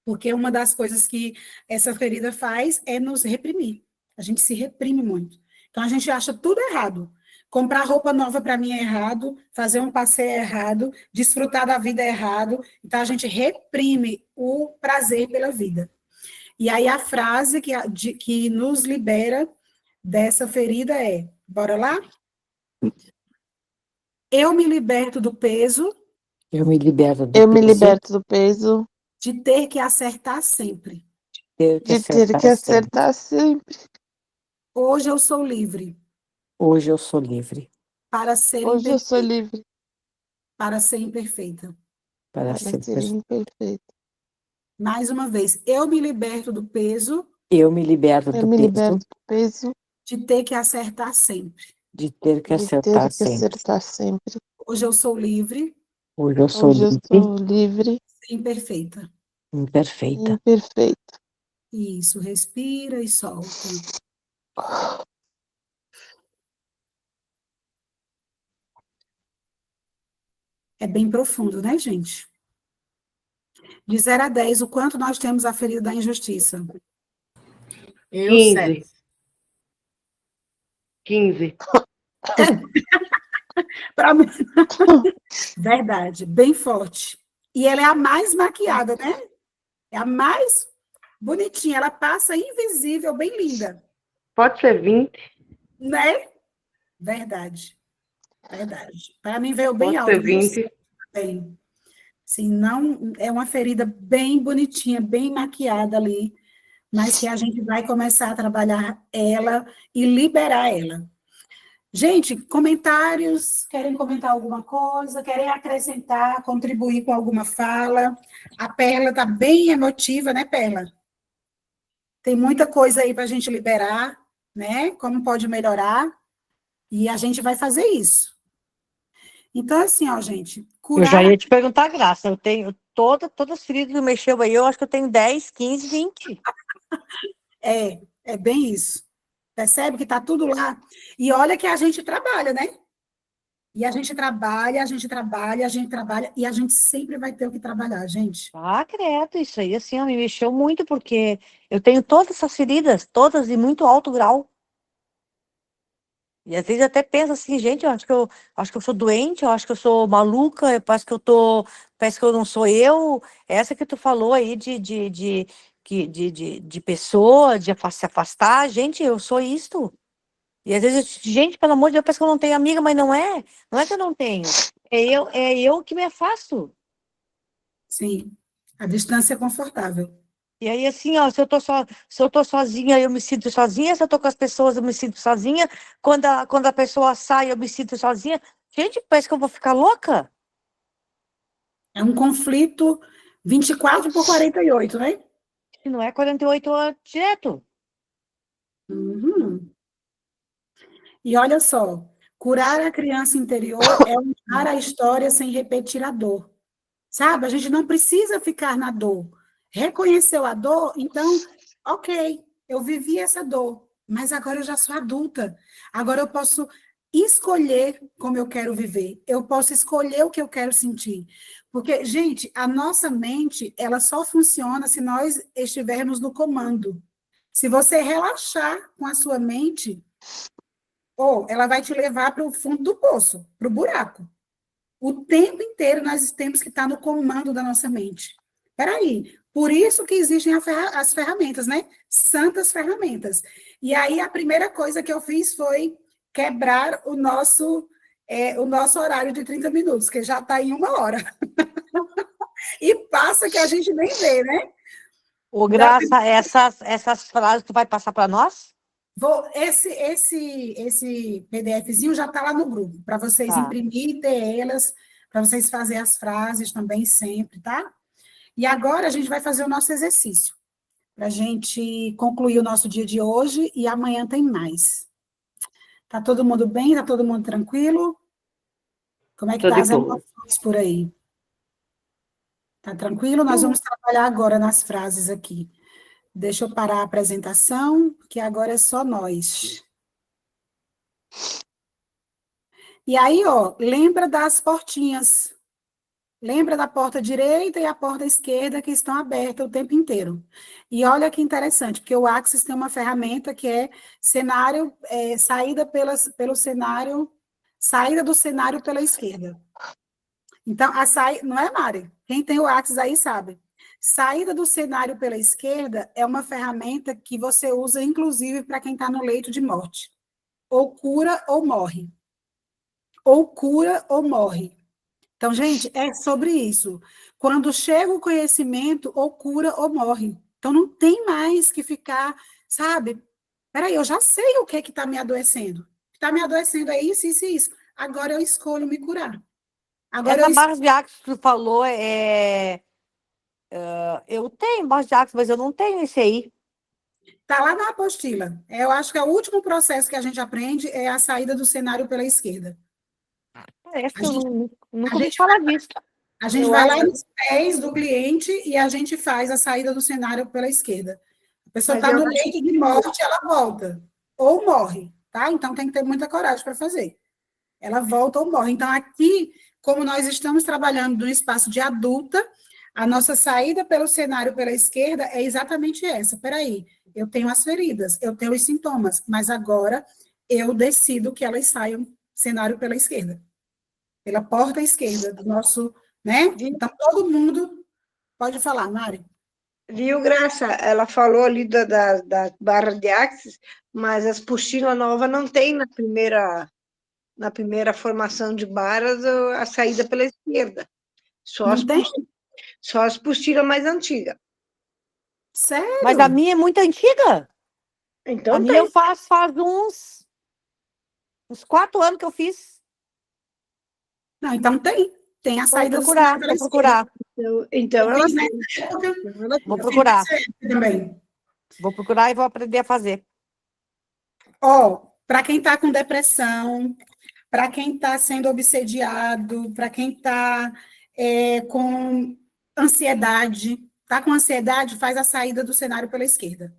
S1: Porque uma das coisas que essa ferida faz é nos reprimir. A gente se reprime muito. Então, a gente acha tudo errado. Comprar roupa nova para mim é errado, fazer um passeio é errado, desfrutar da vida é errado. Então, a gente reprime o prazer pela vida. E aí, a frase que nos libera dessa ferida é, bora lá? Eu me liberto do peso
S2: Eu me liberto do
S4: Eu me
S2: peso
S4: liberto do peso
S1: de ter que acertar sempre.
S2: de ter que
S4: de ter que
S2: acertar sempre.
S4: acertar sempre.
S1: Hoje eu sou livre
S2: Hoje eu sou livre
S1: para ser
S4: Hoje eu sou
S1: imperfeita.
S4: livre
S1: Para ser imperfeita.
S2: para
S4: para
S2: ser
S4: ser
S2: perfeito.
S4: imperfeita.
S1: Mais uma vez, eu me liberto do peso
S2: Eu me liberto
S4: Eu
S2: do
S4: me
S2: peso
S4: liberto do peso
S1: de ter que acertar sempre.
S2: de ter que
S4: de ter
S2: acertar
S4: que
S2: sempre.
S4: acertar sempre.
S1: Hoje eu sou livre,
S2: Hoje eu sou
S4: Hoje eu
S2: livre
S4: sou livre
S1: ser imperfeita.
S4: e
S2: imperfeita.
S4: imperfeita.
S1: Isso, respira e solta. É bem profundo, né, gente? De 0 a 10, o quanto nós temos a ferida da injustiça?
S6: Eu
S3: 15.
S6: 7.
S3: 15.
S1: Para mim, verdade, bem forte. E ela é a mais maquiada, né? É a mais bonitinha. Ela passa invisível, bem linda,
S3: Pode ser 20.
S1: né? Verdade, verdade. Para mim veio bem
S3: Pode ser
S1: alto, viu?
S3: 20.
S1: Bem. Sim, não, é uma ferida bem bonitinha, bem maquiada ali, mas que a gente vai começar a trabalhar ela e liberar ela. Gente, comentários, querem comentar alguma coisa, querem acrescentar, contribuir com alguma fala? A Perla está bem emotiva, né, Perla? Tem muita coisa aí para a gente liberar, né? Como pode melhorar, e a gente vai fazer isso. Então, assim, ó, gente,
S2: Eu já
S1: curar
S2: ia te perguntar, Graça. Eu tenho todas as feridas que mexeu aí, eu acho que eu tenho 10, 15, 20.
S1: é bem isso. Percebe que está tudo lá? E olha que a gente trabalha, né? E a gente trabalha, a gente trabalha, a gente trabalha, e a gente sempre vai ter o que trabalhar, gente.
S2: Ah, credo, isso aí assim, ó, me mexeu muito, porque eu tenho todas essas feridas, todas de muito alto grau. E às vezes eu até penso assim, gente, eu acho que eu sou doente, eu acho que eu sou maluca, parece que eu não sou eu. Essa que tu falou aí de pessoa, se afastar, gente, eu sou isto. E às vezes, gente, pelo amor de Deus, parece que eu não tenho amiga, mas não é que eu não tenho. É eu que me afasto.
S1: Sim, a distância é confortável.
S2: E aí, assim, ó, se eu tô sozinha, eu me sinto sozinha. Se eu tô com as pessoas, eu me sinto sozinha. Quando a pessoa sai, eu me sinto sozinha. Gente, parece que eu vou ficar louca.
S1: É um conflito 24/48, né?
S2: Se não é 48 horas direto.
S1: Uhum. E olha só, curar a criança interior é usar a história sem repetir a dor. Sabe? A gente não precisa ficar na dor. Reconheceu a dor? Então, ok, eu vivi essa dor, mas agora eu já sou adulta. Agora eu posso escolher como eu quero viver. Eu posso escolher o que eu quero sentir. Porque, gente, a nossa mente, ela só funciona se nós estivermos no comando. Se você relaxar com a sua mente, ou ela vai te levar para o fundo do poço, para o buraco. O tempo inteiro nós temos que estar no comando da nossa mente. Espera aí. Por isso que existem as ferramentas, né? Santas ferramentas. E aí, a primeira coisa que eu fiz foi quebrar o nosso horário de 30 minutos, que já está em 1 hora. E passa que a gente nem vê, né?
S2: Ô, Graça, essas frases tu vai passar para nós?
S1: Esse PDFzinho já está lá no grupo, para vocês
S2: Tá.
S1: imprimir e ter elas, para vocês fazerem as frases também sempre, tá? E agora a gente vai fazer o nosso exercício, para a gente concluir o nosso dia de hoje e amanhã tem mais. Tá todo mundo bem? Tá todo mundo tranquilo? Como é que
S3: Tô
S1: tá
S3: de
S1: as
S3: boa.
S1: emoções por aí? Tá tranquilo? Nós vamos trabalhar agora nas frases aqui. Deixa eu parar a apresentação, que agora é só nós. E aí, ó, lembra das portinhas. Lembra da porta direita e a porta esquerda que estão abertas o tempo inteiro. E olha que interessante, porque o Axis tem uma ferramenta que é cenário, pelo cenário, saída do cenário pela esquerda. Então, não é, Mari? Quem tem o Axis aí sabe. Saída do cenário pela esquerda é uma ferramenta que você usa, inclusive, para quem está no leito de morte. Ou cura ou morre. Ou cura ou morre. Então, gente, é sobre isso. Quando chega o conhecimento, ou cura ou morre. Então, não tem mais que ficar, sabe? Peraí, eu já sei o que está me adoecendo. O que está me adoecendo é isso, isso e isso. Agora eu escolho me curar. Agora
S2: Essa
S1: eu
S2: barra de Axis que tu falou eu tenho barra de Axis, mas eu não tenho esse aí.
S1: Está lá na apostila. Eu acho que é o último processo que a gente aprende é a saída do cenário pela esquerda.
S2: Parece
S1: A
S2: que eu
S1: gente, a
S2: nunca ouvi
S1: gente,
S2: falar disso.
S1: a gente
S6: Eu
S1: vai lá
S6: acho,
S1: nos pés do cliente e a gente faz a saída do cenário pela esquerda. A pessoa
S6: mas
S1: está
S6: eu
S1: no
S6: acho
S1: leito de morte, ela volta. Ou morre, tá? Então tem que ter muita coragem para fazer. Ela volta ou morre. Então, aqui, como nós estamos trabalhando no espaço de adulta, a nossa saída pelo cenário pela esquerda é exatamente essa. Peraí, eu tenho as feridas, eu tenho os sintomas, mas agora eu decido que elas saiam cenário pela esquerda, pela porta esquerda do nosso, né?
S6: vi,
S1: Então, todo mundo pode falar, Mari.
S6: viu, Graça? Ela falou ali da barra de Axis, mas as postilas novas não tem na primeira formação de barras a saída pela esquerda. Só
S1: Não tem?
S6: só as postilas mais antigas.
S2: Mas a
S1: Sério?
S2: minha é muito antiga. A
S6: Então
S2: minha eu
S6: tem.
S2: faço faz uns 4 anos que eu fiz.
S1: Não, então tem. Tem a saída do cenário pela
S2: Vou
S1: esquerda.
S2: procurar,
S6: Então
S1: Eu
S6: ela
S1: fiz
S6: tem.
S1: nessa época,
S6: Então ela
S2: vou
S6: tem.
S1: eu fiz
S2: procurar.
S1: nessa época também.
S2: Vou procurar e vou aprender a fazer.
S1: Ó, para quem está com depressão, para quem está sendo obsediado, para quem está com ansiedade, está com ansiedade, faz a saída do cenário pela esquerda,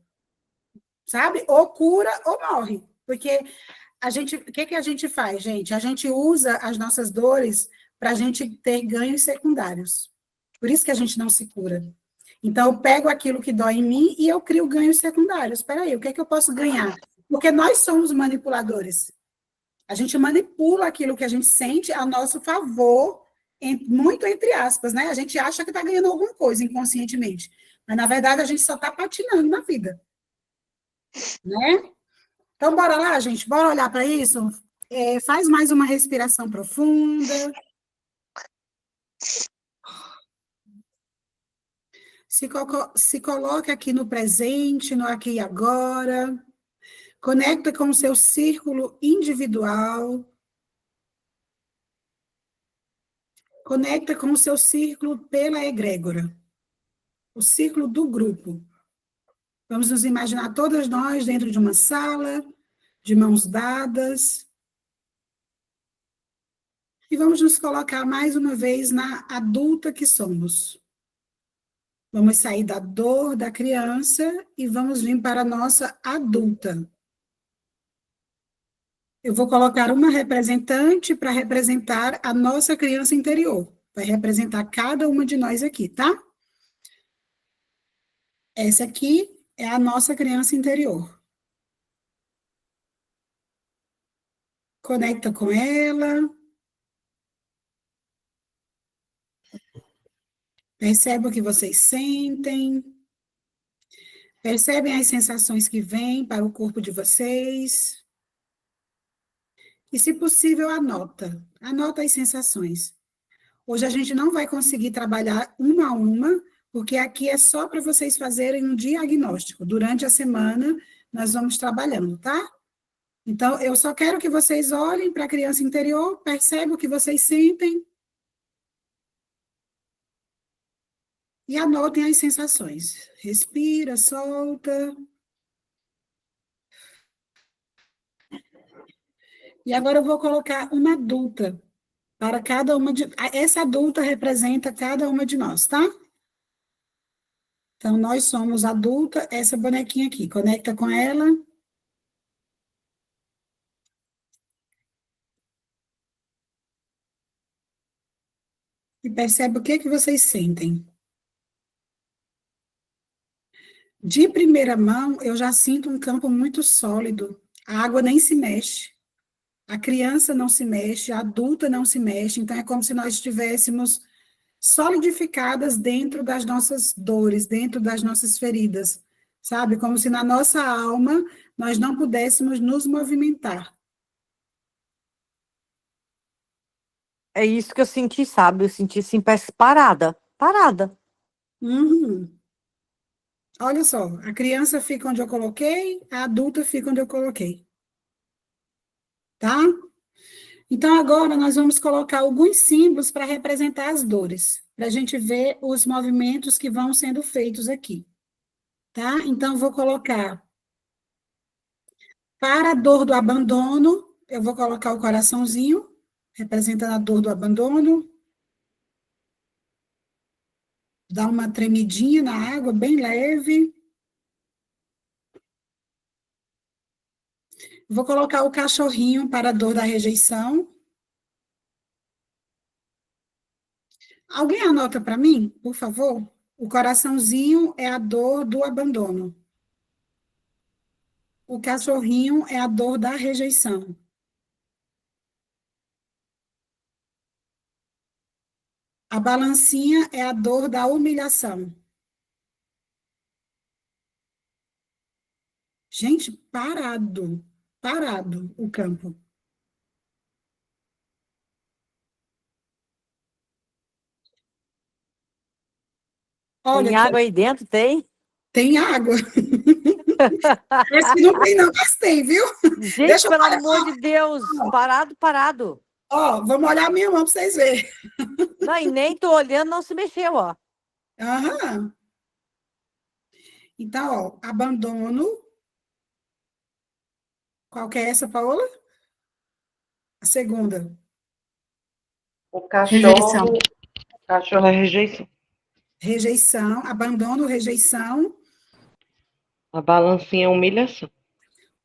S1: sabe? Ou cura ou morre, porque o que a gente faz, gente? A gente usa as nossas dores para a gente ter ganhos secundários. Por isso que a gente não se cura. Então, eu pego aquilo que dói em mim e eu crio ganhos secundários. Espera aí, o que é que eu posso ganhar? Porque nós somos manipuladores. A gente manipula aquilo que a gente sente a nosso favor, muito entre aspas, né? A gente acha que está ganhando alguma coisa inconscientemente. Mas, na verdade, a gente só está patinando na vida. Né? Então, bora lá, gente. Bora olhar para isso? Faz mais uma respiração profunda. Se coloque aqui no presente, no aqui e agora. Conecta com o seu círculo individual. Conecta com o seu círculo pela egrégora. O círculo do grupo. Vamos nos imaginar todas nós dentro de uma sala, de mãos dadas. E vamos nos colocar mais uma vez na adulta que somos. Vamos sair da dor da criança e vamos vir para a nossa adulta. Eu vou colocar uma representante para representar a nossa criança interior. Vai representar cada uma de nós aqui, tá? Essa aqui é a nossa criança interior. Conecta com ela. Percebe o que vocês sentem. Percebem as sensações que vêm para o corpo de vocês. E, se possível, anota. Anota as sensações. Hoje a gente não vai conseguir trabalhar uma a uma, porque aqui é só para vocês fazerem um diagnóstico. Durante a semana, nós vamos trabalhando, tá? Então, eu só quero que vocês olhem para a criança interior, percebam o que vocês sentem e anotem as sensações. Respira, solta. E agora eu vou colocar uma adulta para cada uma de... Essa adulta representa cada uma de nós, tá? Então, nós somos adulta, essa bonequinha aqui. Conecta com ela. E percebe o que vocês sentem. De primeira mão, eu já sinto um campo muito sólido. A água nem se mexe. A criança não se mexe, a adulta não se mexe. Então, é como se nós estivéssemos solidificadas dentro das nossas dores, dentro das nossas feridas. Sabe? Como se na nossa alma nós não pudéssemos nos movimentar.
S2: É isso que eu senti, sabe? Eu senti assim, parece parada. Parada.
S1: Uhum. Olha só, a criança fica onde eu coloquei, a adulta fica onde eu coloquei. Tá? Então, agora nós vamos colocar alguns símbolos para representar as dores, para a gente ver os movimentos que vão sendo feitos aqui. Tá? Então, vou colocar, para a dor do abandono, eu vou colocar o coraçãozinho, representando a dor do abandono. Dá uma tremidinha na água, bem leve. Vou colocar o cachorrinho para a dor da rejeição. Alguém anota para mim, por favor? O coraçãozinho é a dor do abandono. O cachorrinho é a dor da rejeição. A balancinha é a dor da humilhação. Gente, parado o campo. Olha,
S2: Tem água aí dentro? Tem?
S1: tem água. Parece que não tem, não, mas tem, viu?
S2: Gente,
S1: Deixa eu
S2: pelo
S1: olhar.
S2: amor de Deus, parado, parado.
S1: Ó, vamos olhar a minha mão para vocês verem.
S2: Não, e nem tô olhando, não se mexeu, ó.
S1: Aham. Então, ó, abandono. Qual que é essa, Paola? A segunda.
S3: O
S5: Rejeição.
S3: cachorro é rejeição.
S1: Rejeição, abandono, rejeição,
S3: A balancinha é humilhação.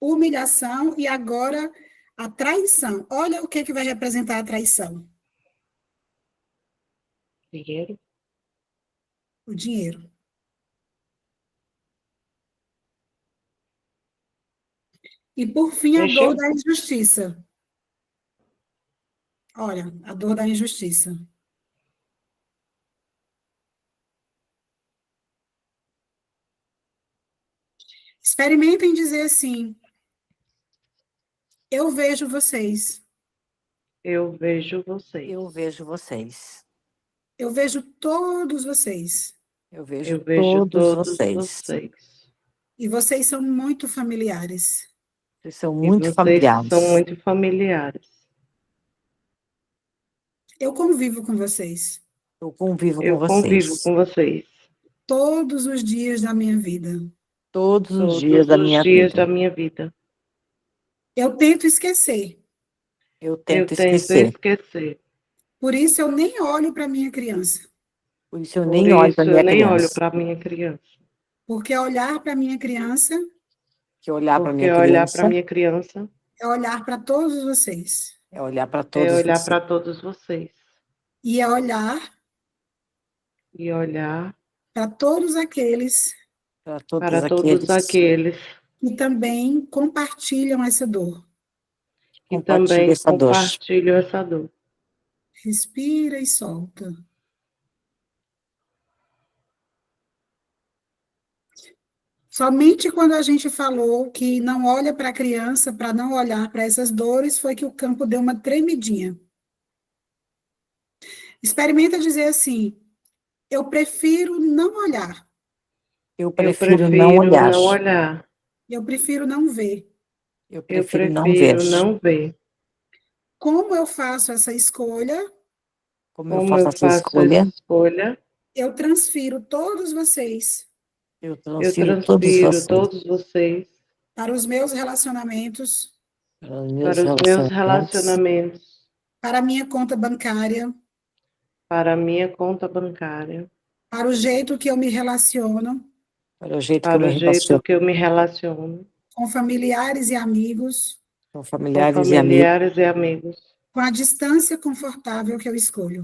S1: humilhação e agora a traição. Olha o que vai representar a traição.
S3: Dinheiro.
S1: O dinheiro. E, por fim, a
S3: Mexeu?
S1: dor da injustiça. Olha, a dor da injustiça. Experimentem dizer assim: eu vejo vocês.
S3: Eu vejo vocês.
S2: Eu vejo vocês.
S1: Eu vejo todos vocês.
S2: Eu vejo
S3: Eu vejo
S2: todos
S3: todos
S2: vocês.
S3: vocês.
S1: E vocês são muito familiares.
S2: Vocês são
S3: E
S2: muito
S3: vocês
S2: familiares.
S3: são muito familiares.
S1: Eu convivo com vocês
S2: Eu convivo
S3: Eu
S2: com
S3: convivo
S2: vocês.
S3: com vocês
S1: todos os dias da minha vida.
S2: Todos os
S3: todos
S2: dias da
S3: os
S2: minha
S3: dias
S2: vida.
S3: da minha vida.
S1: Eu tento esquecer.
S2: Eu
S3: Eu
S2: tento
S3: tento
S2: esquecer.
S3: esquecer.
S1: Por isso, eu nem olho para minha criança.
S2: Por isso eu
S3: Por
S2: nem olho para
S3: isso eu
S2: minha
S3: nem olho
S2: criança.
S3: para minha criança.
S1: Porque olhar para minha criança
S2: Que olhar para
S3: Porque
S2: minha
S3: olhar
S2: criança
S3: para minha criança
S1: é olhar para todos vocês.
S2: é olhar para
S3: é
S2: todos
S3: olhar
S2: vocês.
S3: para todos vocês.
S1: E é olhar
S3: E olhar
S1: para todos aqueles
S2: Para todos
S3: para todos aqueles
S1: que também compartilham essa dor.
S3: que
S2: compartilham
S3: também
S2: essa dor.
S3: compartilham essa dor.
S1: Respira e solta. Somente quando a gente falou que não olha para a criança, para não olhar para essas dores, foi que o campo deu uma tremidinha. Experimenta dizer assim: eu prefiro não olhar,
S2: Eu
S3: Eu
S2: prefiro não
S3: prefiro
S2: olhar.
S3: não olhar.
S1: eu prefiro não ver.
S2: Eu
S3: Eu
S2: prefiro não ver.
S3: prefiro não ver.
S1: Como eu faço essa escolha,
S2: Como eu
S3: Como
S2: faço
S3: eu
S2: essa
S3: faço essa
S2: escolha,
S3: escolha,
S1: eu transfiro todos vocês
S2: eu
S3: eu
S2: transfiro todos
S3: transfiro
S2: vocês
S3: todos vocês
S1: para os meus relacionamentos,
S2: para os meus
S3: para os meus
S2: relacionamentos,
S3: relacionamentos,
S1: para a minha conta bancária,
S3: para a minha conta bancária,
S1: para o jeito que eu me relaciono
S2: para o jeito que eu
S3: para
S2: me
S3: o jeito
S2: relaciono
S3: que eu me relaciono
S1: com familiares e amigos,
S2: com
S3: com
S2: familiares e amigos,
S3: familiares e amigos,
S1: com a distância confortável que eu escolho.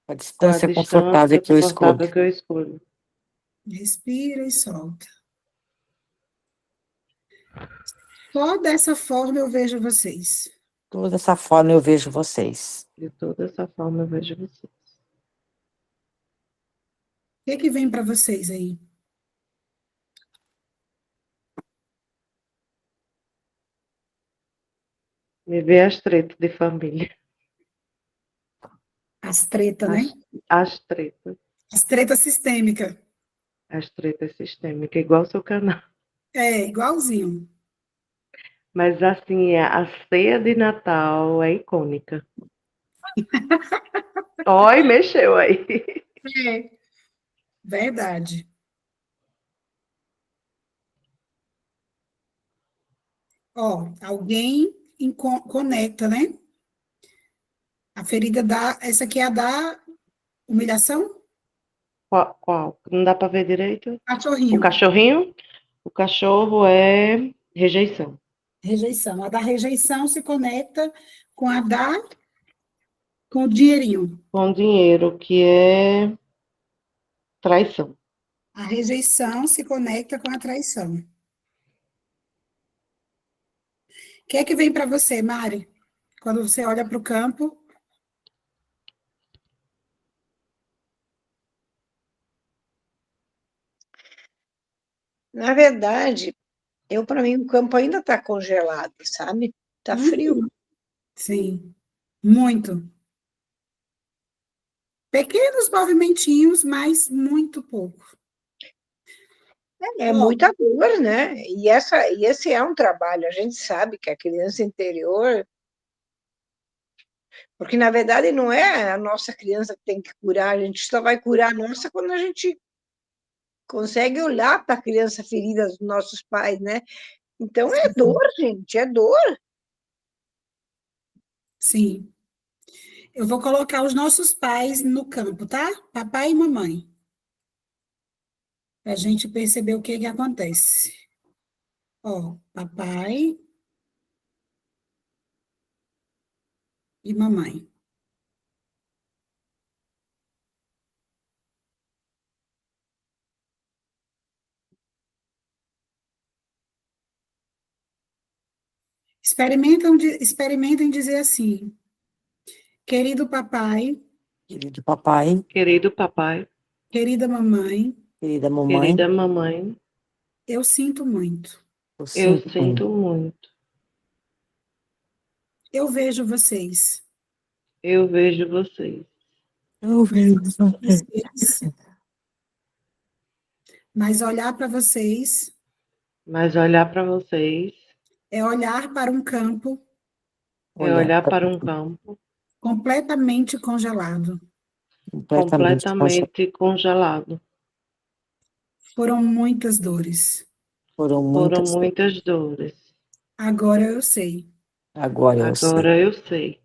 S2: a
S3: com a
S2: distância confortável
S3: distância
S2: que eu escolho.
S3: confortável que eu escolho.
S1: Respira e solta. Só dessa forma eu vejo vocês.
S2: Toda dessa forma eu vejo vocês.
S3: De toda essa forma eu vejo vocês.
S1: O que vem para vocês aí?
S3: Me vê as tretas de família.
S1: As tretas, né?
S3: As tretas.
S1: As tretas sistêmicas.
S3: As tretas sistêmicas, igual o seu canal.
S1: É, igualzinho.
S3: Mas assim, a ceia de Natal é icônica. Oi, mexeu aí.
S1: É, verdade. Ó, alguém conecta, né? A ferida da. Essa aqui é a da humilhação?
S3: Qual? Não dá para ver direito? O
S1: Cachorrinho.
S3: cachorrinho? O cachorro é rejeição.
S1: Rejeição. A da rejeição se conecta com a da. Com o dinheirinho.
S3: Com dinheiro, que é traição.
S1: A rejeição se conecta com a traição. O que é que vem para você, Mari? Quando você olha para o campo.
S6: Na verdade, para mim, o campo ainda está congelado, sabe? Está frio.
S1: Sim, muito. Pequenos movimentinhos, mas muito pouco.
S6: É muita dor, né? E esse é um trabalho. A gente sabe que a criança interior, porque na verdade não é a nossa criança que tem que curar, a gente só vai curar a nossa quando a gente consegue olhar para a criança ferida dos nossos pais, né? Então é dor, gente, é dor.
S1: Sim. Eu vou colocar os nossos pais no campo, tá? Papai e mamãe. Para a gente perceber o que acontece. Ó, papai e mamãe. Experimentem dizer assim: querido papai,
S2: Querido papai,
S3: Querido papai,
S1: querida mamãe,
S2: querida mamãe,
S3: querida mamãe,
S1: eu sinto muito.
S2: eu
S3: eu
S2: sinto muito.
S3: sinto muito.
S1: Eu vejo vocês.
S3: Eu vejo vocês.
S2: Eu vejo vocês.
S1: Mas olhar para vocês
S3: Mas olhar para vocês
S1: é olhar para um campo
S3: é olhar para um campo
S1: completamente congelado.
S2: completamente
S3: completamente congelado.
S1: Foram muitas dores.
S2: foram
S3: Foram
S2: muitas.
S3: muitas dores.
S1: Agora eu sei.
S2: Agora eu sei.
S3: Agora eu sei.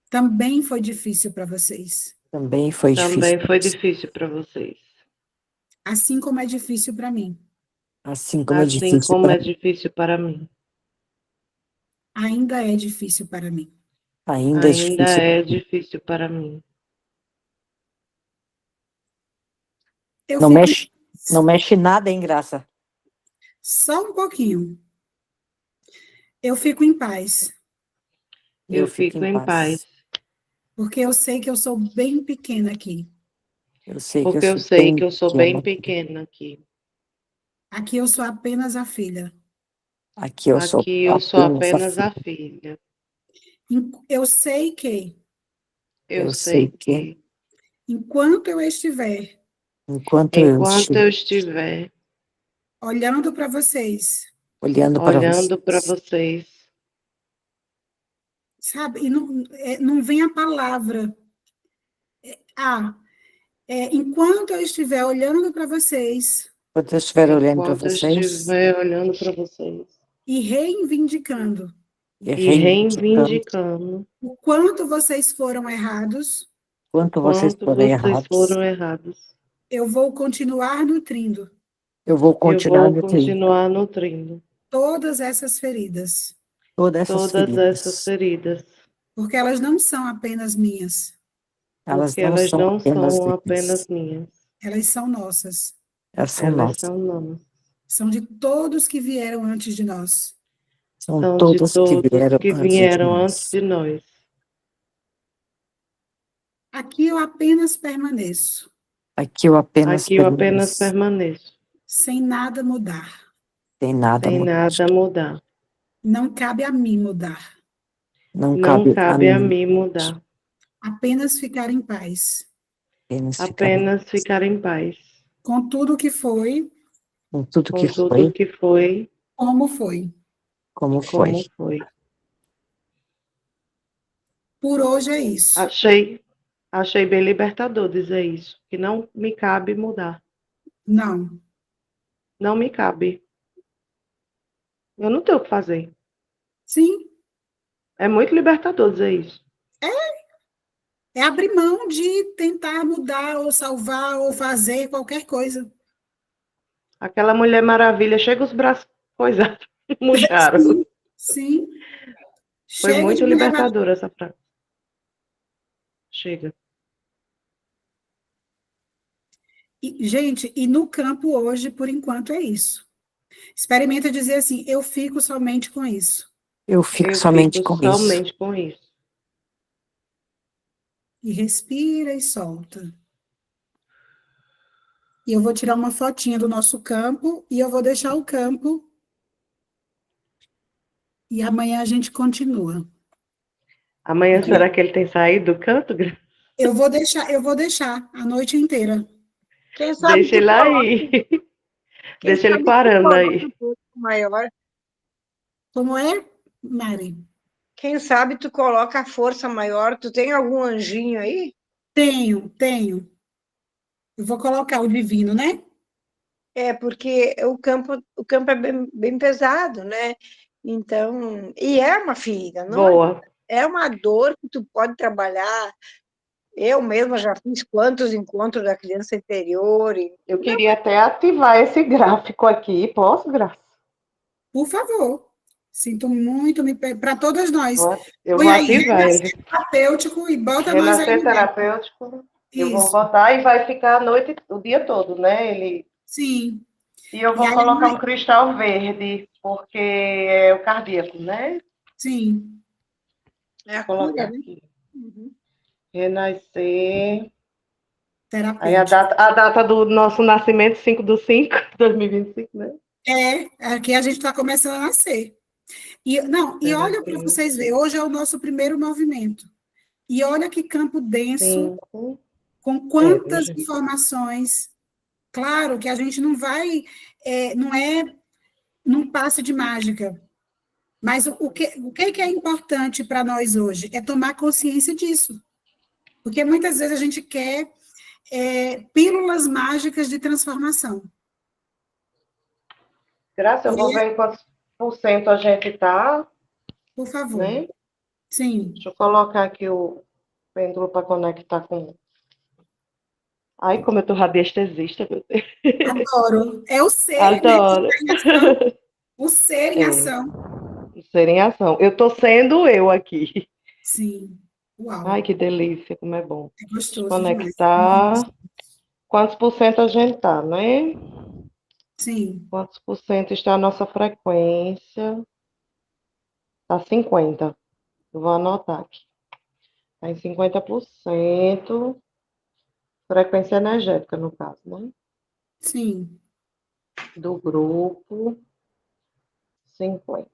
S1: Também foi difícil para vocês.
S2: Também foi difícil.
S3: Também foi difícil para vocês.
S1: Assim como é difícil para mim.
S2: Assim como é
S3: Assim
S2: difícil
S3: como
S2: para
S3: é difícil para mim.
S1: Ainda é difícil para mim.
S2: ainda é
S3: Ainda
S2: difícil.
S3: é difícil para mim.
S1: Eu
S2: Não
S1: fico
S2: mexe, não mexe nada, hein, Graça?
S1: só um pouquinho. Eu fico em paz,
S3: Eu fico em paz.
S1: porque eu sei que eu sou bem pequena aqui.
S2: Eu sei que
S3: Porque eu
S2: sou
S3: sei
S2: bem
S3: que eu sou bem
S2: pequena.
S3: pequena aqui.
S1: Aqui eu sou apenas a filha.
S2: Aqui eu sou
S3: Aqui eu sou
S2: apenas a
S3: apenas
S2: filha.
S3: a filha.
S1: Eu sei que,
S3: Eu
S2: Eu sei
S3: sei
S2: que,
S3: que,
S1: enquanto eu estiver
S2: enquanto eu
S3: enquanto eu
S2: estiver
S3: estiver
S1: olhando para vocês,
S2: olhando para
S3: olhando para
S2: vocês,
S3: vocês,
S1: sabe? E não, não vem a palavra. Ah, enquanto eu estiver olhando para vocês
S2: quando eu estiver olhando para
S3: enquanto eu
S2: vocês
S3: estiver olhando para vocês
S1: e reivindicando
S2: e
S3: e
S2: reivindicando
S3: reivindicando
S1: o quanto vocês foram errados,
S2: quanto vocês
S3: quanto
S2: forem
S3: vocês
S2: errados,
S3: foram errados,
S1: eu vou continuar nutrindo
S2: eu vou
S3: eu
S2: continuar
S3: vou
S2: nutrindo
S3: continuar nutrindo
S1: todas essas feridas,
S2: todas essas
S3: todas essas
S2: feridas.
S3: feridas,
S1: porque elas não são apenas minhas,
S2: Elas
S3: porque
S2: não
S3: elas
S2: são
S3: não
S2: apenas
S3: são
S2: minhas,
S3: apenas minhas,
S1: elas são nossas,
S2: elas são
S3: elas
S2: nossas.
S3: são nossas,
S1: são de todos que vieram antes de nós.
S2: São
S3: são de
S2: todas que
S3: todos
S2: vieram
S3: que
S2: antes de
S3: vieram antes
S2: nós.
S3: de nós.
S1: Aqui eu apenas permaneço,
S2: Aqui eu apenas
S3: Aqui eu apenas
S2: permaneço,
S3: permaneço,
S1: sem nada mudar.
S2: sem nada
S3: sem
S2: mudar.
S3: nada mudar.
S1: Não cabe a mim mudar,
S2: Não
S3: Não
S2: cabe a
S3: cabe a
S2: mim
S3: mim mudar,
S1: apenas ficar em paz
S2: apenas ficar
S3: apenas ficar em paz
S1: com tudo que foi,
S2: com tudo que
S3: com tudo
S2: foi,
S3: que foi,
S1: como foi.
S2: como foi.
S3: como foi.
S1: Por hoje é isso.
S3: Achei bem libertador dizer isso, que não me cabe mudar,
S1: Não.
S3: não me cabe. Eu não tenho o que fazer.
S1: Sim,
S3: É muito libertador dizer isso.
S1: é abrir mão de tentar mudar ou salvar ou fazer qualquer coisa.
S3: Aquela Mulher Maravilha, chega os braços coisados, murcharam.
S1: Sim, sim.
S3: Foi
S1: Chega de
S3: muito
S1: Mulher Maravilha.
S3: libertador essa frase. Chega.
S1: Gente, e no campo hoje, por enquanto, é isso. Experimenta dizer assim, eu fico somente com isso.
S2: Eu fico
S3: Eu
S2: somente
S3: fico
S2: com isso.
S3: somente com isso.
S1: E respira e solta. E eu vou tirar uma fotinha do nosso campo e eu vou deixar o campo. E amanhã a gente continua.
S3: Amanhã, será que ele tem saído do canto?
S1: Eu vou deixar a noite inteira.
S6: Quem sabe
S3: Deixa
S6: tu
S3: ele
S6: coloca,
S3: aí.
S6: quem
S3: Deixa ele
S6: sabe tu
S3: parando
S6: coloca
S3: aí.
S6: um pouco maior.
S1: Como é, Mari?
S6: Quem sabe tu coloca a força maior. Tu tem algum anjinho aí?
S1: Tenho. Eu vou colocar o divino, né?
S6: É, porque o campo é bem pesado, né? Então, e é uma ferida, não é?
S3: Boa.
S6: É uma dor que tu pode trabalhar. Eu mesma já fiz quantos encontros da criança interior.
S3: Eu queria até ativar esse gráfico aqui. Posso, Graça?
S1: Por favor. Sinto muito para todas nós.
S3: Eu
S1: Põe
S3: vou
S1: aí,
S3: ativar ele.
S1: renascer terapêutico e bota nós aí
S3: Renascer
S1: no meio.
S3: terapêutico. Eu vou
S1: Isso,
S3: botar e vai ficar a noite, o dia todo, né?
S1: sim.
S3: E eu
S1: E
S3: vou
S1: aí,
S3: colocar um cristal verde, porque é o cardíaco, né?
S1: sim,
S6: É a
S3: Vou colocar
S6: cura, né?
S3: aqui.
S6: Uhum.
S3: Renascer. Aí
S1: terapêutico.
S3: a data do nosso nascimento, 5/5/2025, né?
S1: Aqui a gente está começando a nascer. E, não, e olha para
S3: Terapêutico.
S1: vocês verem, hoje é o nosso primeiro movimento. E olha que campo denso,
S3: 5.
S1: com
S3: Viu,
S1: quantas
S3: gente?
S1: informações. Claro que a gente não vai, não é num passe de mágica, mas o que é importante para nós hoje? É tomar consciência disso. Porque muitas vezes a gente quer pílulas mágicas de transformação.
S3: Graça, eu vou ver em quantos por cento a gente tá,
S1: Por favor.
S3: né?
S1: Sim,
S3: Deixa eu colocar aqui o pêndulo para conectar com. Ai, como eu tô radiestesista, meu Deus.
S1: adoro. É o ser, né? Que
S3: Adoro.
S1: está em ação. O ser em
S3: É,
S1: ação.
S3: ser em ação. Eu tô sendo eu aqui.
S1: Sim.
S3: Ai,
S1: Uau,
S3: que delícia, como é bom.
S1: é gostoso demais.
S3: Desconectar. Quantos por cento a gente tá, né?
S1: Sim,
S3: Quantos por cento está a nossa frequência? Tá 50. Eu vou anotar aqui. Tá em 50%. Frequência energética, no caso, né?
S1: sim.
S3: do grupo, 50%.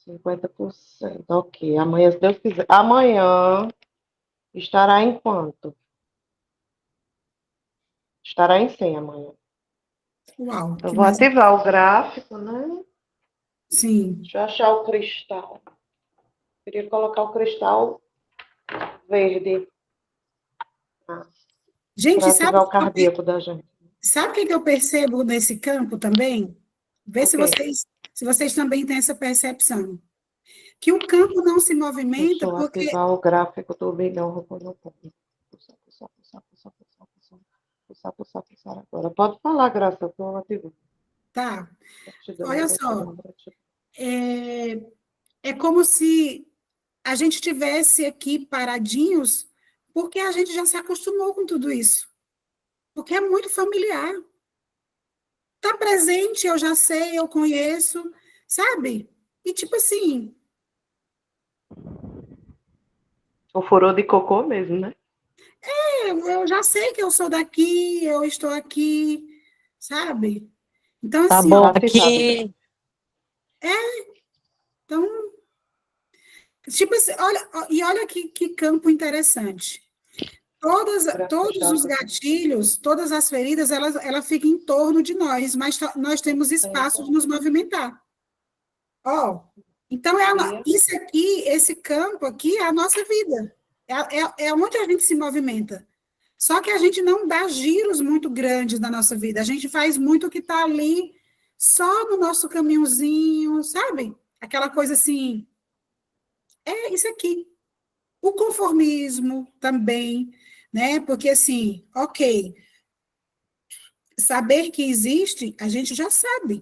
S3: 50%. Ok. Amanhã, se Deus quiser. Amanhã estará em quanto? Estará em 100 amanhã.
S1: Uau,
S3: Eu
S1: que
S3: vou
S1: mais?
S3: ativar o gráfico, né?
S1: Sim.
S3: Deixa eu achar o cristal. Queria colocar o cristal verde
S1: Gente,
S3: para ativar o cardíaco da gente.
S1: sabe o que eu percebo nesse campo também? Vê se
S3: Ok.
S1: vocês também têm essa percepção. Que o campo não se movimenta
S3: Deixa eu
S1: porque
S3: ativar o gráfico do milhão Roponopono. Pulsar agora. Pode falar, Graça, eu estou ativando.
S1: tá.
S3: Gratidão,
S1: Olha só,
S3: gratidão, gratidão.
S1: é como se a gente tivesse aqui paradinhos, porque a gente já se acostumou com tudo isso. Porque é muito familiar. Está presente, eu já sei, eu conheço, sabe? E tipo assim,
S3: O furor de cocô mesmo, né?
S1: eu já sei que eu sou daqui, eu estou aqui, sabe? Então,
S2: Tá
S1: assim,
S2: bom
S1: ó,
S3: Já ativado, já.
S2: aqui.
S1: então, tipo assim, olha, e olha que campo interessante.
S3: O gráfico
S1: Todos
S3: está
S1: os
S3: ativado.
S1: gatilhos, todas as feridas, ela ficam em torno de nós, mas nós temos espaço de nos movimentar. Ó, então, isso aqui, esse campo aqui é a nossa vida. É onde a gente se movimenta. Só que a gente não dá giros muito grandes na nossa vida. A gente faz muito o que está ali, só no nosso caminhozinho, sabe? Aquela coisa assim, é isso aqui. O conformismo também, né? Porque assim, ok, saber que existe, a gente já sabe.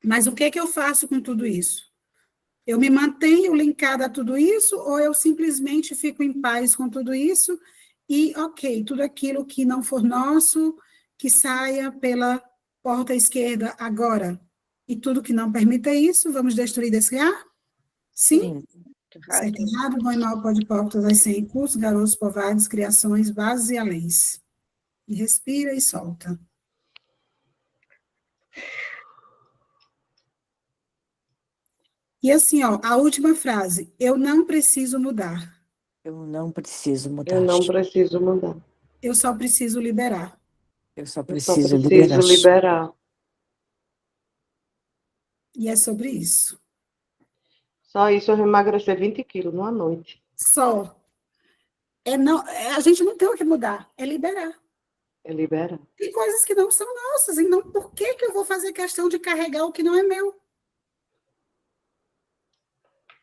S1: Mas o que é que eu faço com tudo isso? Eu me mantenho linkada a tudo isso ou eu simplesmente fico em paz com tudo isso e, ok, tudo aquilo que não for nosso, que saia pela porta esquerda agora. E tudo que não permita isso, vamos destruir, descriar? Sim?
S2: Sim.
S1: Certo, errado, bom e mal, pode portas, as 100 cursos, garotos, covardes, criações, bases e aléns. E respira e solta. E assim, ó, a última frase, eu não preciso mudar,
S2: Eu não preciso
S3: Eu
S2: mudar.
S3: não preciso mudar.
S1: eu só preciso liberar.
S2: Eu só
S3: Eu só
S2: preciso
S3: preciso
S2: liberar.
S3: liberar.
S1: E é sobre isso.
S3: Só isso eu vou emagrecer 20 quilos numa noite.
S1: Só. A gente não tem o que mudar, é liberar.
S3: É liberar.
S1: Tem coisas que não são nossas, então por que eu vou fazer questão de carregar o que não é meu?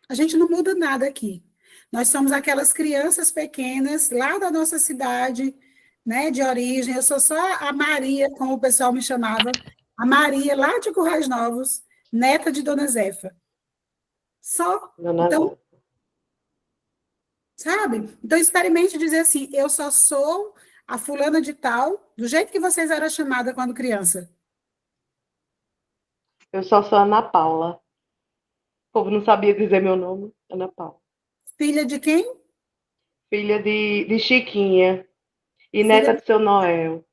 S1: A gente não muda nada aqui. Nós somos aquelas crianças pequenas lá da nossa cidade, né, de origem. Eu sou só a Maria, como o pessoal me chamava, a Maria lá de Currais Novos, neta de Dona Zefa. Só.
S3: Dona
S1: Então,
S3: Zé.
S1: sabe? Então, experimente dizer assim: eu só sou a fulana de tal, do jeito que vocês eram chamada quando criança.
S3: Eu só sou Ana Paula. O povo não sabia dizer meu nome. Ana Paula.
S1: Filha de quem?
S3: Filha de Chiquinha. E
S1: Filha
S3: neta de seu Noel.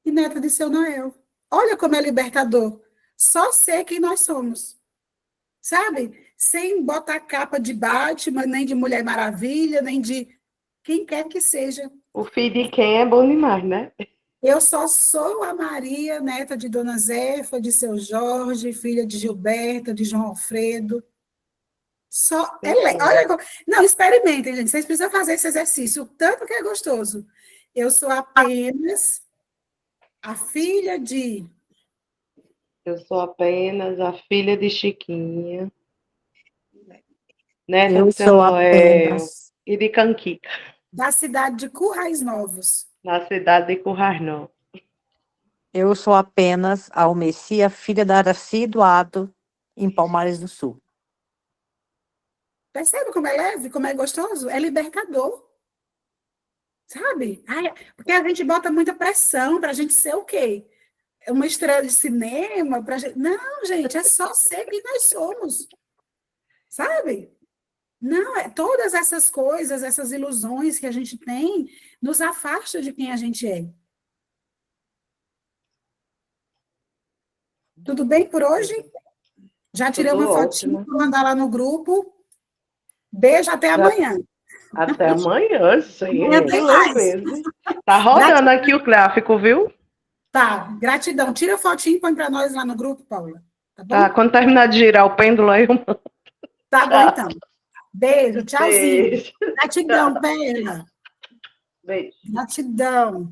S1: e neta de seu Noel. Olha como é libertador. Só ser quem nós somos. Sabe? Sem botar capa de Batman, nem de Mulher Maravilha, nem de quem quer que seja.
S3: O filho de quem é bom demais, né?
S1: Eu só sou a Maria, neta de Dona Zefa, de seu Jorge, filha de Gilberta, de João Alfredo. Só olha, não, experimentem, gente. Vocês precisam fazer esse exercício, o tanto que é gostoso. Eu sou apenas a filha de
S3: Eu sou apenas a filha de Chiquinha. Neta
S2: Eu
S3: de seu
S2: sou
S3: Noel.
S2: apenas.
S3: E de Canquica.
S1: da cidade de Currais Novos.
S3: Na cidade de Currais.
S2: Eu sou apenas a Almecia, filha da Araci Eduardo, em Palmares do Sul.
S1: Percebe como é leve, como é gostoso? É libertador, sabe? Ai, porque a gente bota muita pressão para a gente ser o quê? É uma estrela de cinema? Gente... Não, gente, é só ser quem nós somos, sabe? Não, todas essas coisas, essas ilusões que a gente tem, nos afasta de quem a gente é. Tudo bem por hoje? Já tirei
S3: Tudo
S1: uma fotinha
S3: ótimo.
S1: para mandar lá no grupo. Beijo, até amanhã.
S3: Até amanhã,
S1: Amanhã
S3: gente.
S1: tem mais.
S3: Tá rodando aqui o gráfico, viu?
S1: Tá, gratidão. Tira a fotinha e põe para nós lá no grupo, Paula. Tá bom?
S3: Tá, quando terminar de girar o pêndulo aí, eu mando.
S1: Tá bom, então. Beijo, tchauzinho.
S3: Beijo.
S1: Gratidão, Pena.
S3: Beijo.
S1: Gratidão.